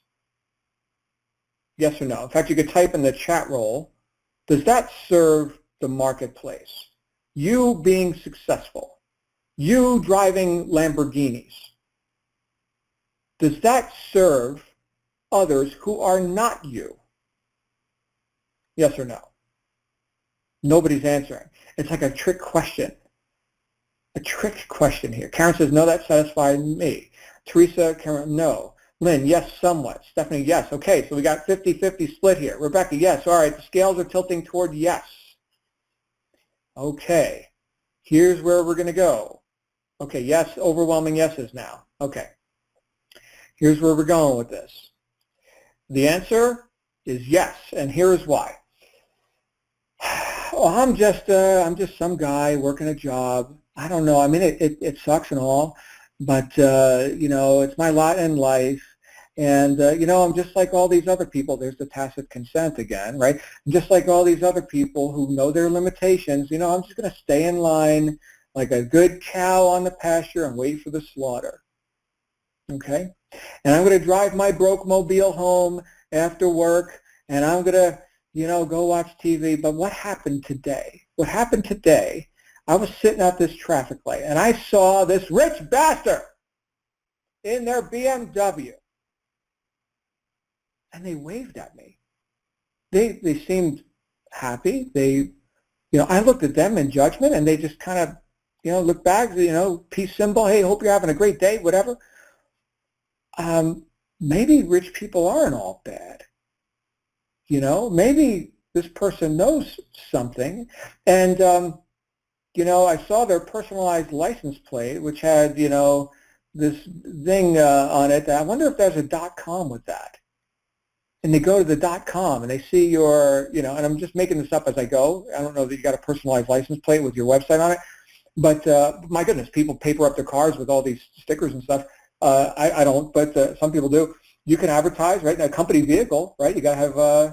A: Yes or no? In fact, you could type in the chat roll, does that serve the marketplace? You being successful, you driving Lamborghinis, does that serve others who are not you? Yes or no? Nobody's answering. It's like a trick question. A trick question here. Karen says, no, that satisfied me. Teresa, Karen, no. Lynn, yes, somewhat. Stephanie, yes. Okay, so we got 50-50 split here. Rebecca, yes. All right, the scales are tilting toward yes. Okay, here's where we're going to go. Okay, yes, overwhelming yeses now. Okay, here's where we're going with this. The answer is yes, and here's why. Oh, I'm just some guy working a job. I don't know. I mean, it sucks and all, but you know, it's my lot in life. And you know, I'm just like all these other people. There's the tacit consent again, right? I'm just like all these other people who know their limitations. You know, I'm just going to stay in line like a good cow on the pasture and wait for the slaughter. Okay? And I'm going to drive my broke mobile home after work, and I'm going to, you know, go watch TV. But what happened today? What happened today, I was sitting at this traffic light, and I saw this rich bastard in their BMW. And they waved at me. They seemed happy. You know, I looked at them in judgment, and they just kind of, you know, looked back, you know, peace symbol. Hey, hope you're having a great day, whatever. Maybe rich people aren't all bad. You know, maybe this person knows something. And, you know, I saw their personalized license plate, which had, you know, this thing on it. I wonder if there's a .com with that. And they go to the .com and they see your, you know, and I'm just making this up as I go. I don't know that you got a personalized license plate with your website on it. But my goodness, people paper up their cars with all these stickers and stuff. I don't, but some people do. You can advertise, right? A company vehicle, right? You got to have,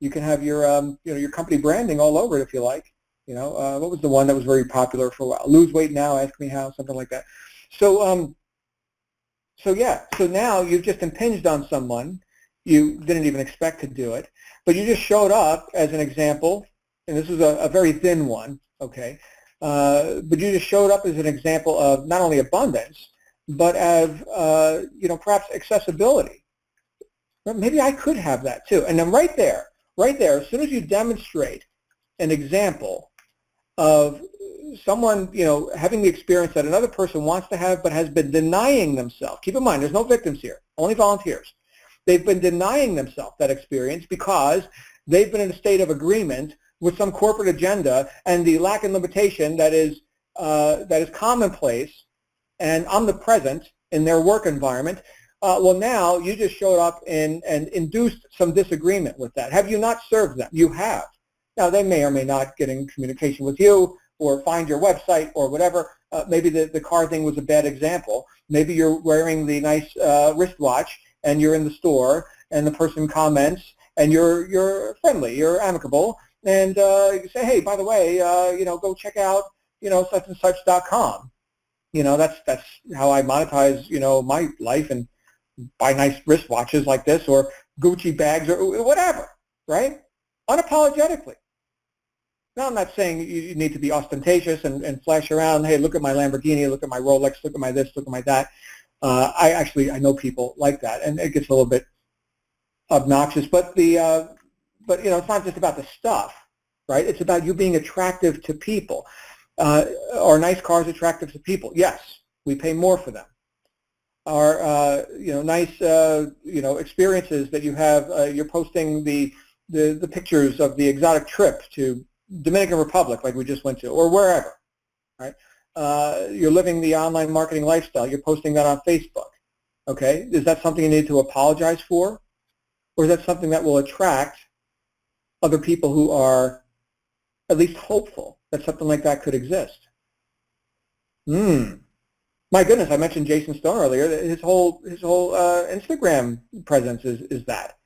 A: you can have your, you know, your company branding all over it if you like. You know, what was the one that was very popular for a while? Lose weight now, ask me how, something like that. So, so yeah, so now you've just impinged on someone. You didn't even expect to do it, but you just showed up as an example, and this is a very thin one, okay? But you just showed up as an example of not only abundance, but of, you know, perhaps accessibility. But maybe I could have that too. And then right there, as soon as you demonstrate an example of someone, you know, having the experience that another person wants to have but has been denying themselves. Keep in mind, there's no victims here, only volunteers. They've been denying themselves that experience because they've been in a state of agreement with some corporate agenda and the lack and limitation that is commonplace and omnipresent in their work environment. Well, now you just showed up and induced some disagreement with that. Have you not served them? You have. Now, they may or may not get in communication with you or find your website or whatever. Maybe the car thing was a bad example. Maybe you're wearing the nice wristwatch and you're in the store and the person comments and you're friendly, you're amicable, and you say, hey, by the way, you know, go check out, you know, such and such.com. You know, that's how I monetize, you know, my life and buy nice wristwatches like this or Gucci bags or whatever, right? Unapologetically. Now, I'm not saying you need to be ostentatious and flash around, hey, look at my Lamborghini, look at my Rolex, look at my this, look at my that. I know people like that, and it gets a little bit obnoxious, but you know, it's not just about the stuff, right? It's about you being attractive to people. Are nice cars attractive to people? Yes, we pay more for them. Are you know, nice you know, experiences that you have? You're posting the pictures of the exotic trip to Dominican Republic, like we just went to, or wherever, right? You're living the online marketing lifestyle. You're posting that on Facebook. Okay, is that something you need to apologize for, or is that something that will attract other people who are at least hopeful that something like that could exist? My goodness, I mentioned Jason Stone earlier. His whole Instagram presence is that,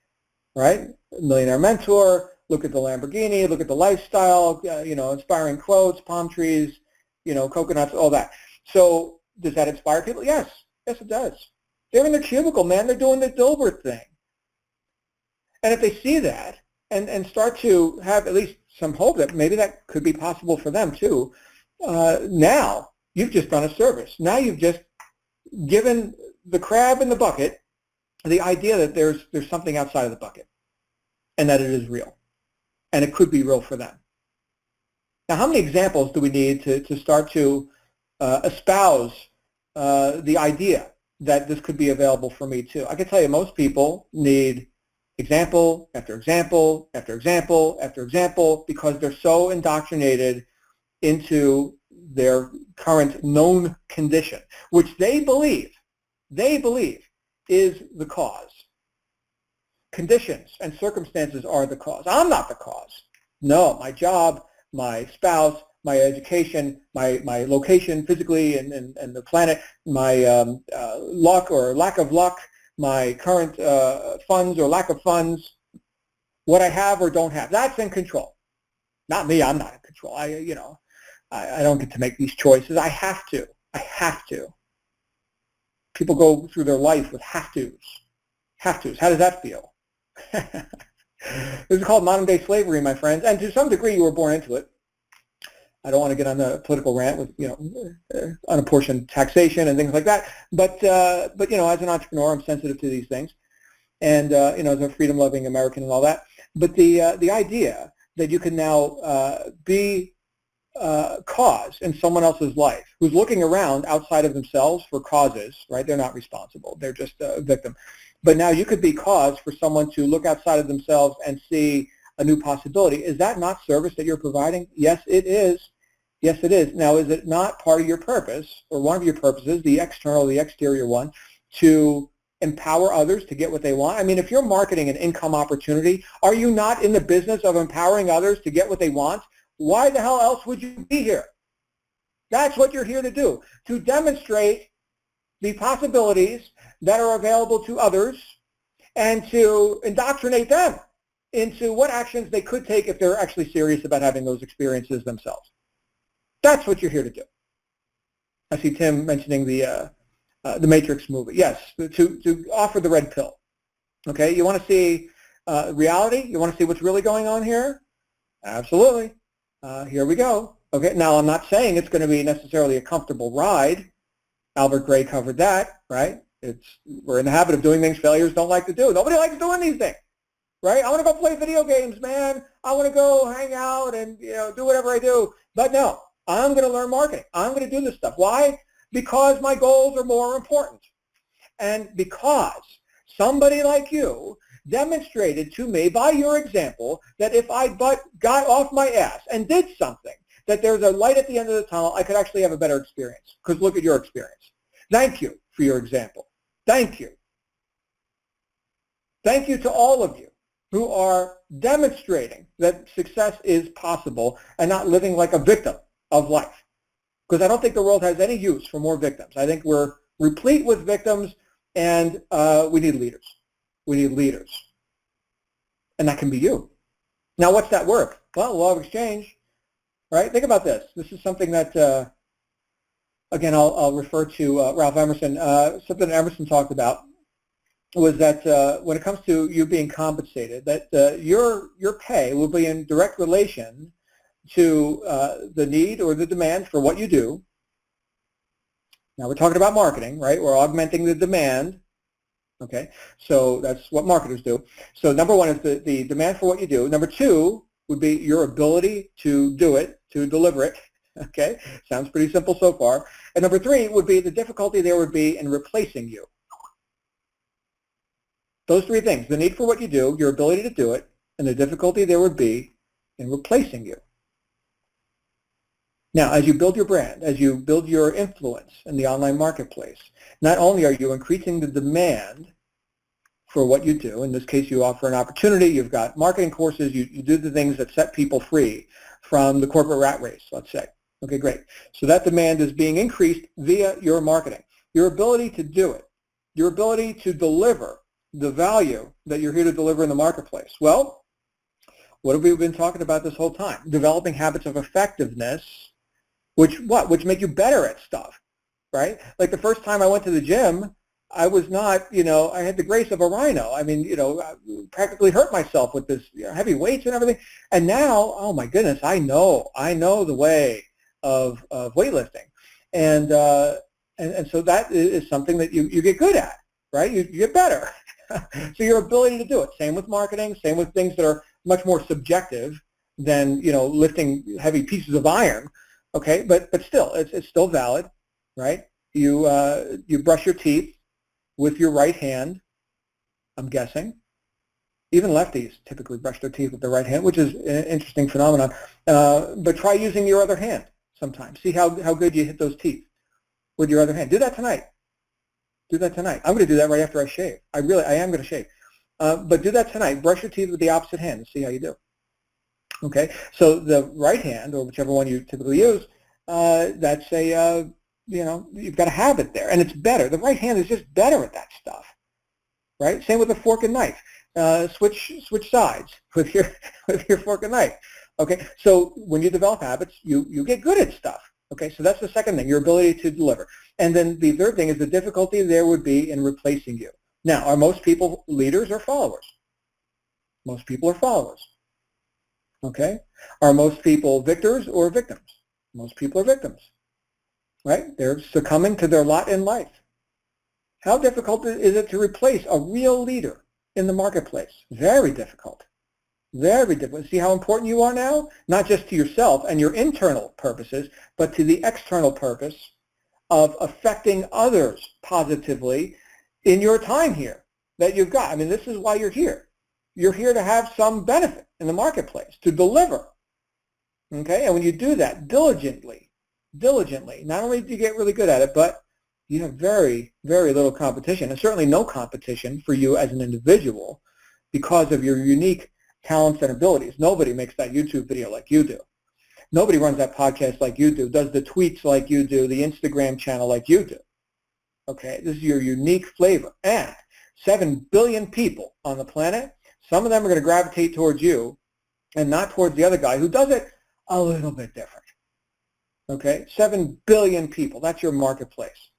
A: right? Millionaire mentor. Look at the Lamborghini. Look at the lifestyle. You know, inspiring quotes, palm trees, you know, coconuts, all that. So does that inspire people? Yes, yes, it does. They're in their cubicle, man. They're doing the Dilbert thing. And if they see that and start to have at least some hope that maybe that could be possible for them too, now you've just done a service. Now you've just given the crab in the bucket the idea that there's something outside of the bucket and that it is real. And it could be real for them. Now, how many examples do we need to start to espouse the idea that this could be available for me too. I can tell you most people need example after example after example after example because they're so indoctrinated into their current known condition, which they believe is the cause. Conditions and circumstances are the cause. I'm not the cause. No, my job, my spouse, my education, my location physically and the planet, my luck or lack of luck, my current funds or lack of funds, what I have or don't have. That's in control. Not me. I'm not in control. I don't get to make these choices. I have to. People go through their life with have tos. Have tos. How does that feel? This is called modern day slavery, my friends, and to some degree you were born into it. I don't want to get on the political rant with unapportioned taxation and things like that, but as an entrepreneur I'm sensitive to these things, and as a freedom-loving American and all that. But the idea that you can now be cause in someone else's life who's looking around outside of themselves for causes, right? They're not responsible. They're just a victim. But now you could be cause for someone to look outside of themselves and see a new possibility. Is that not service that you're providing? Yes, it is. Yes, it is. Now, is it not part of your purpose, or one of your purposes, the external, the exterior one, to empower others to get what they want? I mean, if you're marketing an income opportunity, are you not in the business of empowering others to get what they want? Why the hell else would you be here? That's what you're here to do, to demonstrate the possibilities that are available to others and to indoctrinate them into what actions they could take if they're actually serious about having those experiences themselves. That's what you're here to do. I see Tim mentioning the Matrix movie. Yes, to offer the red pill. Okay, you want to see reality? You want to see what's really going on here? Absolutely. Here we go. Okay, now I'm not saying it's going to be necessarily a comfortable ride. Albert Gray covered that, right? We're in the habit of doing things failures don't like to do. Nobody likes doing these things, right? I want to go play video games, man. I want to go hang out and do whatever I do. But no, I'm going to learn marketing. I'm going to do this stuff. Why? Because my goals are more important. And because somebody like you demonstrated to me by your example that if I but got off my ass and did something, that there's a light at the end of the tunnel, I could actually have a better experience. Because look at your experience. Thank you for your example. Thank you. Thank you to all of you who are demonstrating that success is possible and not living like a victim of life. Because I don't think the world has any use for more victims. I think we're replete with victims, and we need leaders. We need leaders. And that can be you. Now, what's that work? Well, law of exchange. Right? Think about this. This is something that, again, I'll refer to Ralph Emerson. Something that Emerson talked about was that when it comes to you being compensated, that your pay will be in direct relation to the need or the demand for what you do. Now, we're talking about marketing, right? We're augmenting the demand. Okay? So that's what marketers do. So number one is the demand for what you do. Number two would be your ability to do it, to deliver it. Okay, sounds pretty simple so far. And number three would be the difficulty there would be in replacing you. Those three things, the need for what you do, your ability to do it, and the difficulty there would be in replacing you. Now, as you build your brand, as you build your influence in the online marketplace, not only are you increasing the demand for what you do. In this case, you offer an opportunity. You've got marketing courses. You do the things that set people free from the corporate rat race, let's say. Okay, great. So that demand is being increased via your marketing. Your ability to do it, your ability to deliver the value that you're here to deliver in the marketplace. Well, what have we been talking about this whole time? Developing habits of effectiveness, which make you better at stuff, right? Like the first time I went to the gym, I was not, I had the grace of a rhino. I mean, I practically hurt myself with this heavy weights and everything. And now, oh my goodness, I know the way of weightlifting. And so that is something that you get good at, right? You get better. So your ability to do it. Same with marketing, same with things that are much more subjective than, lifting heavy pieces of iron. Okay, but still, it's still valid, right? You brush your teeth. with your right hand, I'm guessing. Even lefties typically brush their teeth with their right hand, which is an interesting phenomenon. But try using your other hand sometimes. See how good you hit those teeth with your other hand. Do that tonight. Do that tonight. I'm going to do that right after I shave. I am going to shave. But do that tonight. Brush your teeth with the opposite hand and see how you do. Okay? So the right hand, or whichever one you typically use, that's a, you've got a habit there. And it's better. The right hand is just better at that stuff. Right? Same with a fork and knife. Switch sides with your fork and knife. Okay? So when you develop habits, you get good at stuff. Okay, so that's the second thing, your ability to deliver. And then the third thing is the difficulty there would be in replacing you. Now, are most people leaders or followers? Most people are followers. Okay? Are most people victors or victims? Most people are victims. Right? They're succumbing to their lot in life. How difficult is it to replace a real leader in the marketplace? Very difficult. Very difficult. See how important you are now? Not just to yourself and your internal purposes, but to the external purpose of affecting others positively in your time here that you've got. I mean, this is why you're here. You're here to have some benefit in the marketplace, to deliver. Okay? And when you do that diligently, not only do you get really good at it, but you have very, very little competition, and certainly no competition for you as an individual because of your unique talents and abilities. Nobody makes that YouTube video like you do. Nobody runs that podcast like you do, does the tweets like you do, the Instagram channel like you do. Okay, this is your unique flavor. And 7 billion people on the planet, some of them are going to gravitate towards you and not towards the other guy who does it a little bit different. Okay, 7 billion people, that's your marketplace.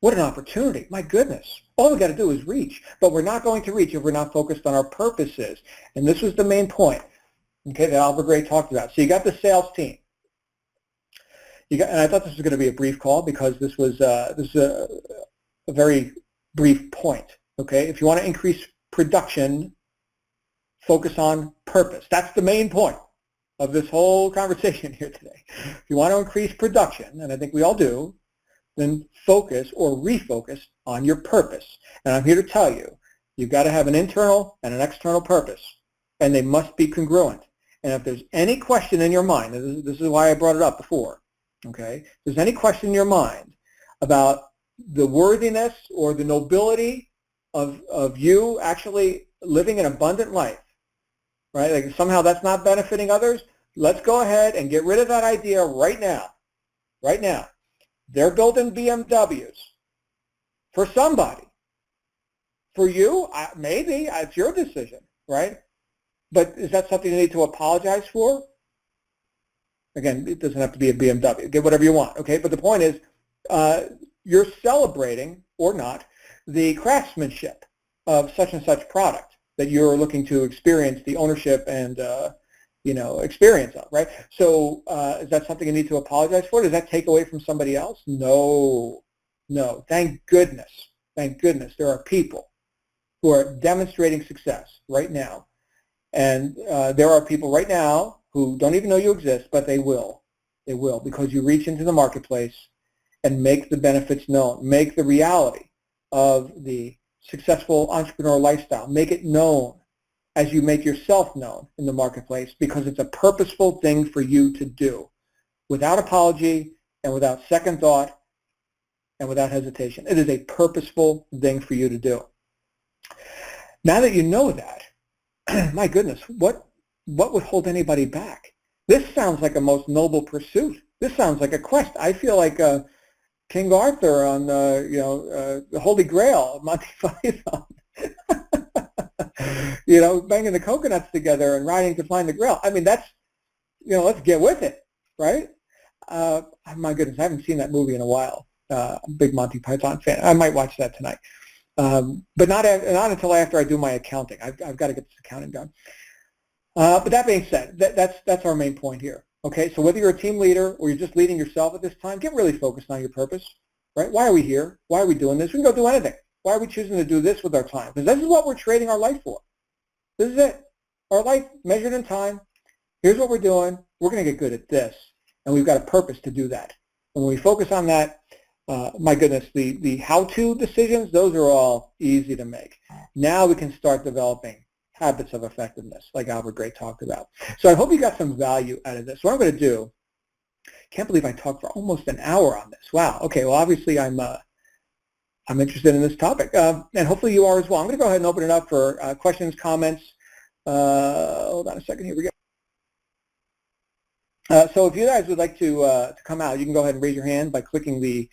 A: What an opportunity. My goodness. All we've got to do is reach. But we're not going to reach if we're not focused on our purposes. And this was the main point, okay, that Albert Gray talked about. So you got the sales team. And I thought this was going to be a brief call because this is a very brief point. Okay, if you want to increase production, focus on purpose. That's the main point of this whole conversation here today. If you want to increase production, and I think we all do, then focus or refocus on your purpose. And I'm here to tell you, you've got to have an internal and an external purpose, and they must be congruent. And if there's any question in your mind, and this is why I brought it up before, okay, if there's any question in your mind about the worthiness or the nobility of you actually living an abundant life, right, like somehow that's not benefiting others, let's go ahead and get rid of that idea right now. Right now. They're building BMWs for somebody. For you, maybe it's your decision, right? But is that something you need to apologize for? Again, it doesn't have to be a BMW. Get whatever you want, okay? But the point is, you're celebrating, or not, the craftsmanship of such and such product that you're looking to experience the ownership and experience of, right? So is that something you need to apologize for? Does that take away from somebody else? No. Thank goodness. Thank goodness there are people who are demonstrating success right now. And there are people right now who don't even know you exist, but they will. They will, because you reach into the marketplace and make the benefits known. Make the reality of the successful entrepreneur lifestyle. Make it known as you make yourself known in the marketplace, because it's a purposeful thing for you to do without apology and without second thought and without hesitation. It is a purposeful thing for you to do. Now that you know that, my goodness, what would hold anybody back? This sounds like a most noble pursuit. This sounds like a quest. I feel like King Arthur on the Holy Grail of Monty Python. Banging the coconuts together and riding to find the Grail. I mean, that's, let's get with it, right? My goodness, I haven't seen that movie in a while. I'm a big Monty Python fan. I might watch that tonight. But not until after I do my accounting. I've got to get this accounting done. But that being said, that's our main point here. Okay, so whether you're a team leader or you're just leading yourself at this time, get really focused on your purpose, right? Why are we here? Why are we doing this? We can go do anything. Why are we choosing to do this with our time? Because this is what we're trading our life for. This is it. Our life measured in time. Here's what we're doing. We're going to get good at this. And we've got a purpose to do that. And when we focus on that, my goodness, the how-to decisions, those are all easy to make. Now we can start developing habits of effectiveness, like Albert Gray talked about. So I hope you got some value out of this. What I'm going to do, can't believe I talked for almost an hour on this. Wow. Okay. Well, obviously I'm interested in this topic, and hopefully you are as well. I'm going to go ahead and open it up for questions, comments. Hold on a second. Here we go. So if you guys would like to come out, you can go ahead and raise your hand by clicking the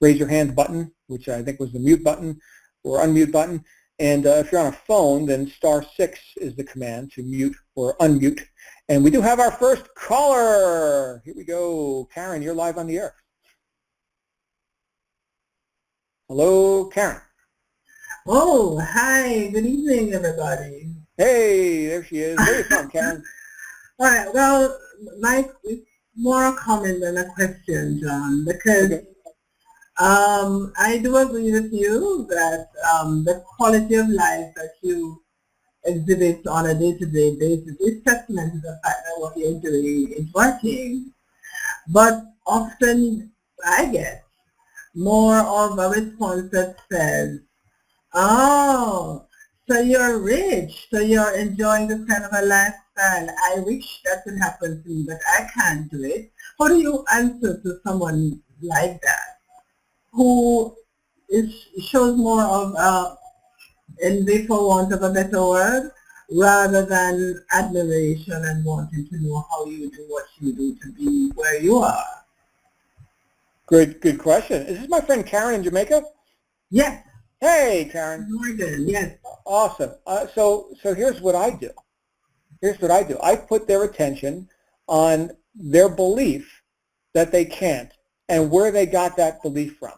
A: raise your hand button, which I think was the mute button or unmute button. And if you're on a phone, then *6 is the command to mute or unmute. And we do have our first caller. Here we go. Karen, you're live on the air. Hello, Karen.
B: Oh, hi. Good evening, everybody.
A: Hey, there she is. Where are you from, Karen?
B: All right. Well, it's more a comment than a question, John, because
A: Okay.
B: I do agree with you that the quality of life that you exhibit on a day-to-day basis is testament to the fact that what you're doing is working. But often I get more of a response that says, oh, so you're rich, so you're enjoying this kind of a lifestyle. I wish that could happen to me, but I can't do it. How do you answer to someone like that, who shows more of envy, for want of a better word, rather than admiration and wanting to know how you do what you do to be where you are?
A: Good question. Is this my friend Karen in Jamaica?
B: Yes.
A: Hey, Karen.
B: Morgan, yes.
A: Awesome. So here's what I do. I put their attention on their belief that they can't and where they got that belief from.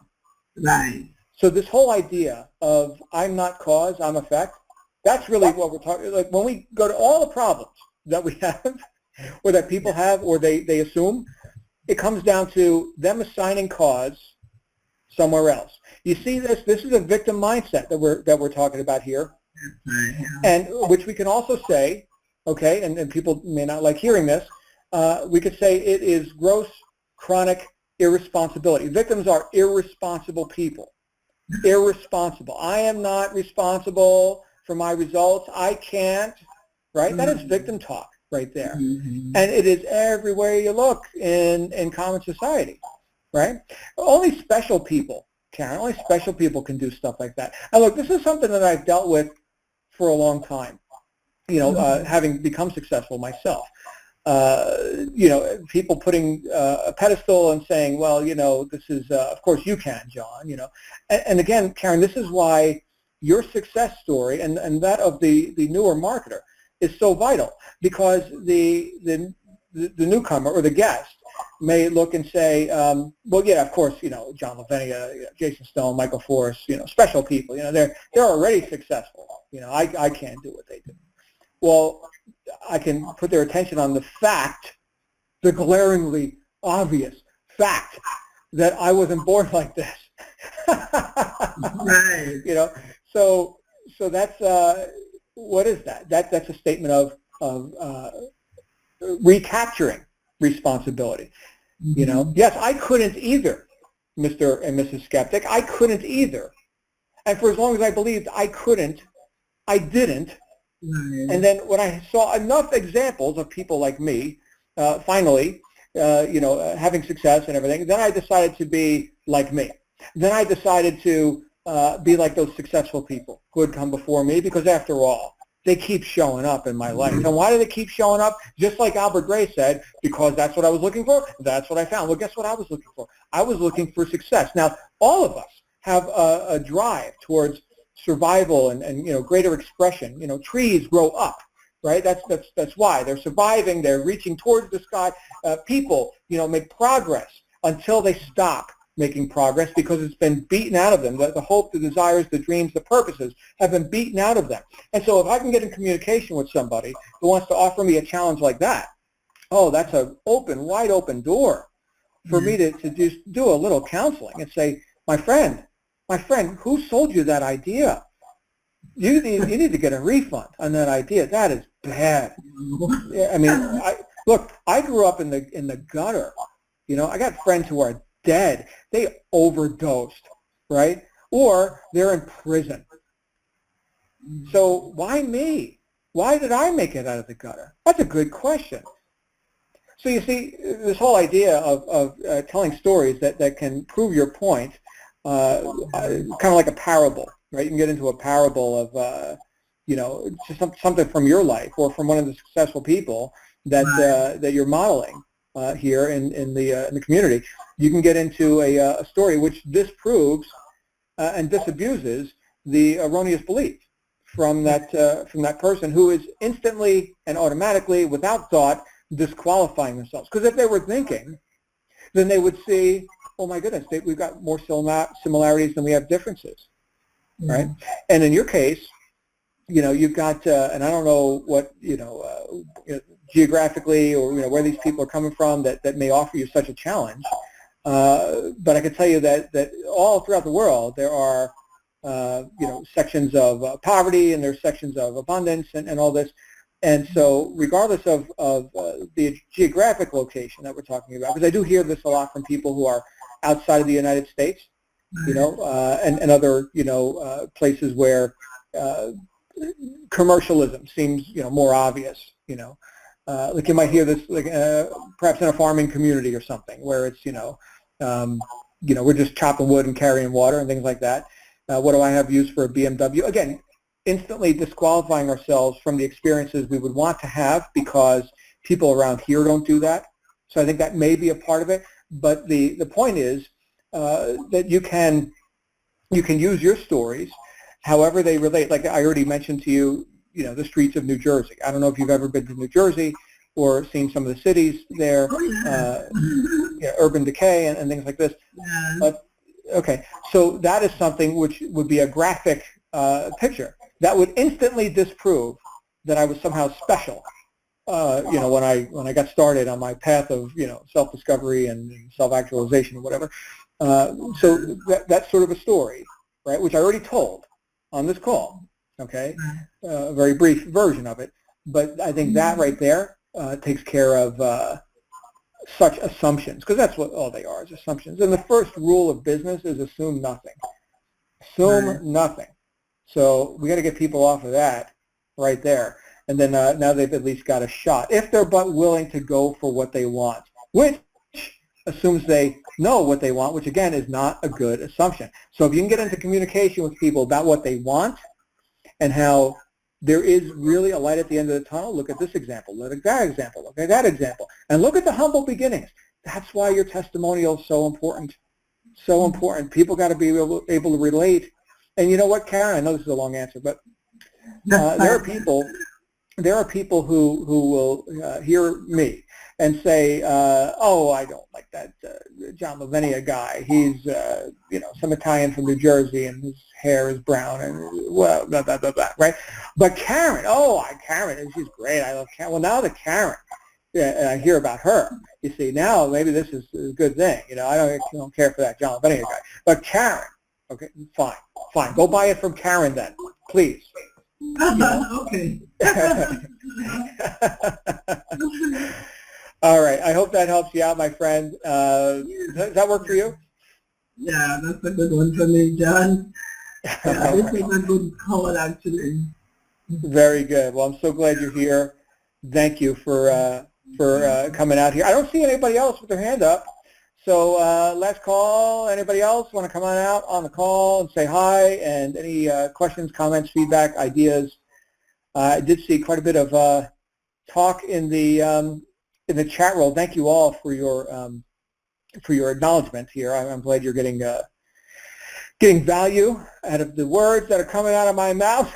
B: Right.
A: So this whole idea of I'm not cause, I'm effect, that's really what we're talking, like when we go to all the problems that we have or that people have or they assume, it comes down to them assigning cause somewhere else. You see this is a victim mindset that we're talking about here. And which we can also say, okay, and people may not like hearing this, we could say it is gross, chronic irresponsibility. Victims are irresponsible people. Irresponsible. I am not responsible for my results. I can't, right? That is victim talk right there.
B: Mm-hmm.
A: And it is everywhere you look in common society, right? Only special people, Karen, only special people can do stuff like that. And look, this is something that I've dealt with for a long time, having become successful myself. People putting a pedestal and saying, well, this is, of course you can, John, And again, Karen, this is why your success story and that of the newer marketer is so vital, because the newcomer or the guest may look and say, well, yeah, of course, John Lavenia, Jason Stone, Michael Force, special people, they're already successful. I can't do what they do. Well, I can put their attention on the fact, the glaringly obvious fact that I wasn't born like this.
B: Right.
A: So that's what is that? That's a statement of recapturing responsibility.
B: Mm-hmm.
A: Yes, I couldn't either, Mr. and Mrs. Skeptic. I couldn't either. And for as long as I believed I couldn't, I didn't.
B: Right.
A: And then when I saw enough examples of people like me, finally, having success and everything, then I decided to be like me. Then I decided to be like those successful people who had come before me, because after all, they keep showing up in my life. And why do they keep showing up? Just like Albert Gray said, because that's what I was looking for. That's what I found. Well, guess what I was looking for? I was looking for success. Now, all of us have a drive towards survival and greater expression. Trees grow up, right? That's why they're surviving. They're reaching towards the sky. People, make progress until they stop making progress because it's been beaten out of them. The hope, the desires, the dreams, the purposes have been beaten out of them. And so if I can get in communication with somebody who wants to offer me a challenge like that, oh, that's an wide open door for me to just do a little counseling and say, my friend, who sold you that idea? You need to get a refund on that idea. That is bad. I mean, I grew up in the gutter. I got friends who are dead. They overdosed, right? Or they're in prison. So why me? Why did I make it out of the gutter? That's a good question. So you see, this whole idea of telling stories that can prove your point, kind of like a parable, right? You can get into a parable of, just something from your life or from one of the successful people that you're modeling here in the community. You can get into a story which disproves and disabuses the erroneous belief from that person who is instantly and automatically, without thought, disqualifying themselves. Because if they were thinking, then they would see, oh my goodness, we've got more similarities than we have differences, right? And in your case, you've got, and I don't know what, geographically or where these people are coming from that may offer you such a challenge, but I can tell you that all throughout the world there are, sections of poverty, and there's sections of abundance and all this. And so regardless of the geographic location that we're talking about, because I do hear this a lot from people who are outside of the United States, and other, places where commercialism seems, more obvious, like you might hear this, like perhaps in a farming community or something where it's, we're just chopping wood and carrying water and things like that. What do I have used for a BMW? Again, instantly disqualifying ourselves from the experiences we would want to have because people around here don't do that. So I think that may be a part of it. But the point is that you can use your stories however they relate. Like I already mentioned to you, the streets of New Jersey. I don't know if you've ever been to New Jersey or seen some of the cities there, urban decay and things like this. But okay, so that is something which would be a graphic picture that would instantly disprove that I was somehow special. When I got started on my path of self-discovery and self-actualization or whatever. So that's sort of a story, right? Which I already told on this call. Okay, a very brief version of it, but I think that right there takes care of such assumptions, because that's what all they are, is assumptions. And the first rule of business is assume nothing. Assume nothing. So we got to get people off of that right there. And then now they've at least got a shot, if they're but willing to go for what they want, which assumes they know what they want, which again is not a good assumption. So if you can get into communication with people about what they want and how there is really a light at the end of the tunnel, look at this example, look at that example, look at that example, and look at the humble beginnings. That's why your testimonial is so important. So important. People got to be able to relate. And you know what, Karen? I know this is a long answer, but there are people who will hear me and say, "Oh, I don't like that John Lavenia guy. He's some Italian from New Jersey, and his hair is brown, and well, blah blah blah blah." Right? But Karen, Karen, and she's great. I love Karen. Well, now the Karen, and I hear about her. You see, now maybe this is a good thing. I don't care for that John Lavenia guy, but Karen. Okay, fine. Go buy it from Karen then, please.
B: Okay.
A: All right. I hope that helps you out, my friend. Does that work for you?
B: Yeah, that's a good one for me, John. Yeah, this is a good call, actually.
A: Very good. Well, I'm so glad you're here. Thank you for coming out here. I don't see anybody else with their hand up. So last call. Anybody else want to come on out on the call and say hi? And any questions, comments, feedback, ideas? I did see quite a bit of talk in the chat roll. Thank you all for your acknowledgement here. I'm glad you're getting value out of the words that are coming out of my mouth.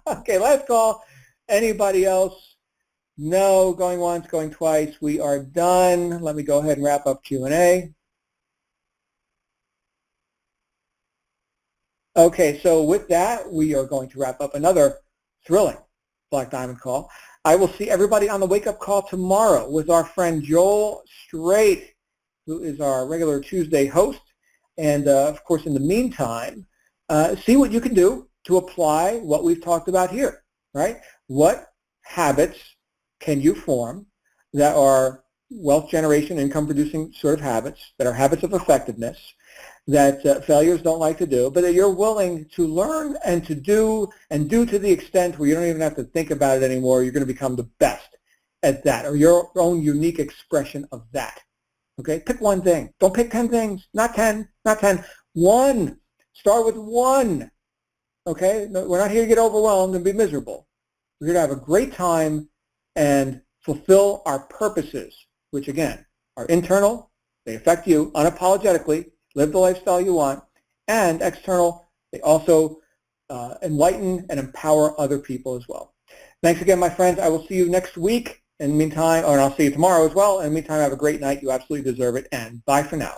A: Okay, last call. Anybody else? No, going once, going twice. We are done. Let me go ahead and wrap up Q&A. Okay, so with that, we are going to wrap up another thrilling Black Diamond call. I will see everybody on the wake-up call tomorrow with our friend Joel Straight, who is our regular Tuesday host. And, of course, in the meantime, see what you can do to apply what we've talked about here, right? What habits can you form that are wealth generation, income producing sort of habits that are habits of effectiveness that failures don't like to do, but that you're willing to learn and to do to the extent where you don't even have to think about it anymore. You're going to become the best at that, or your own unique expression of that. Okay, pick one thing. Don't pick 10 things. Not 10, not 10. One. Start with one. Okay, no, we're not here to get overwhelmed and be miserable. We're here to have a great time and fulfill our purposes, which again are internal. They affect you unapologetically. Live the lifestyle you want, and external, they also enlighten and empower other people as well. Thanks again, my friends. I will see you next week. In the meantime, and I'll see you tomorrow as well. In the meantime, have a great night. You absolutely deserve it, and bye for now.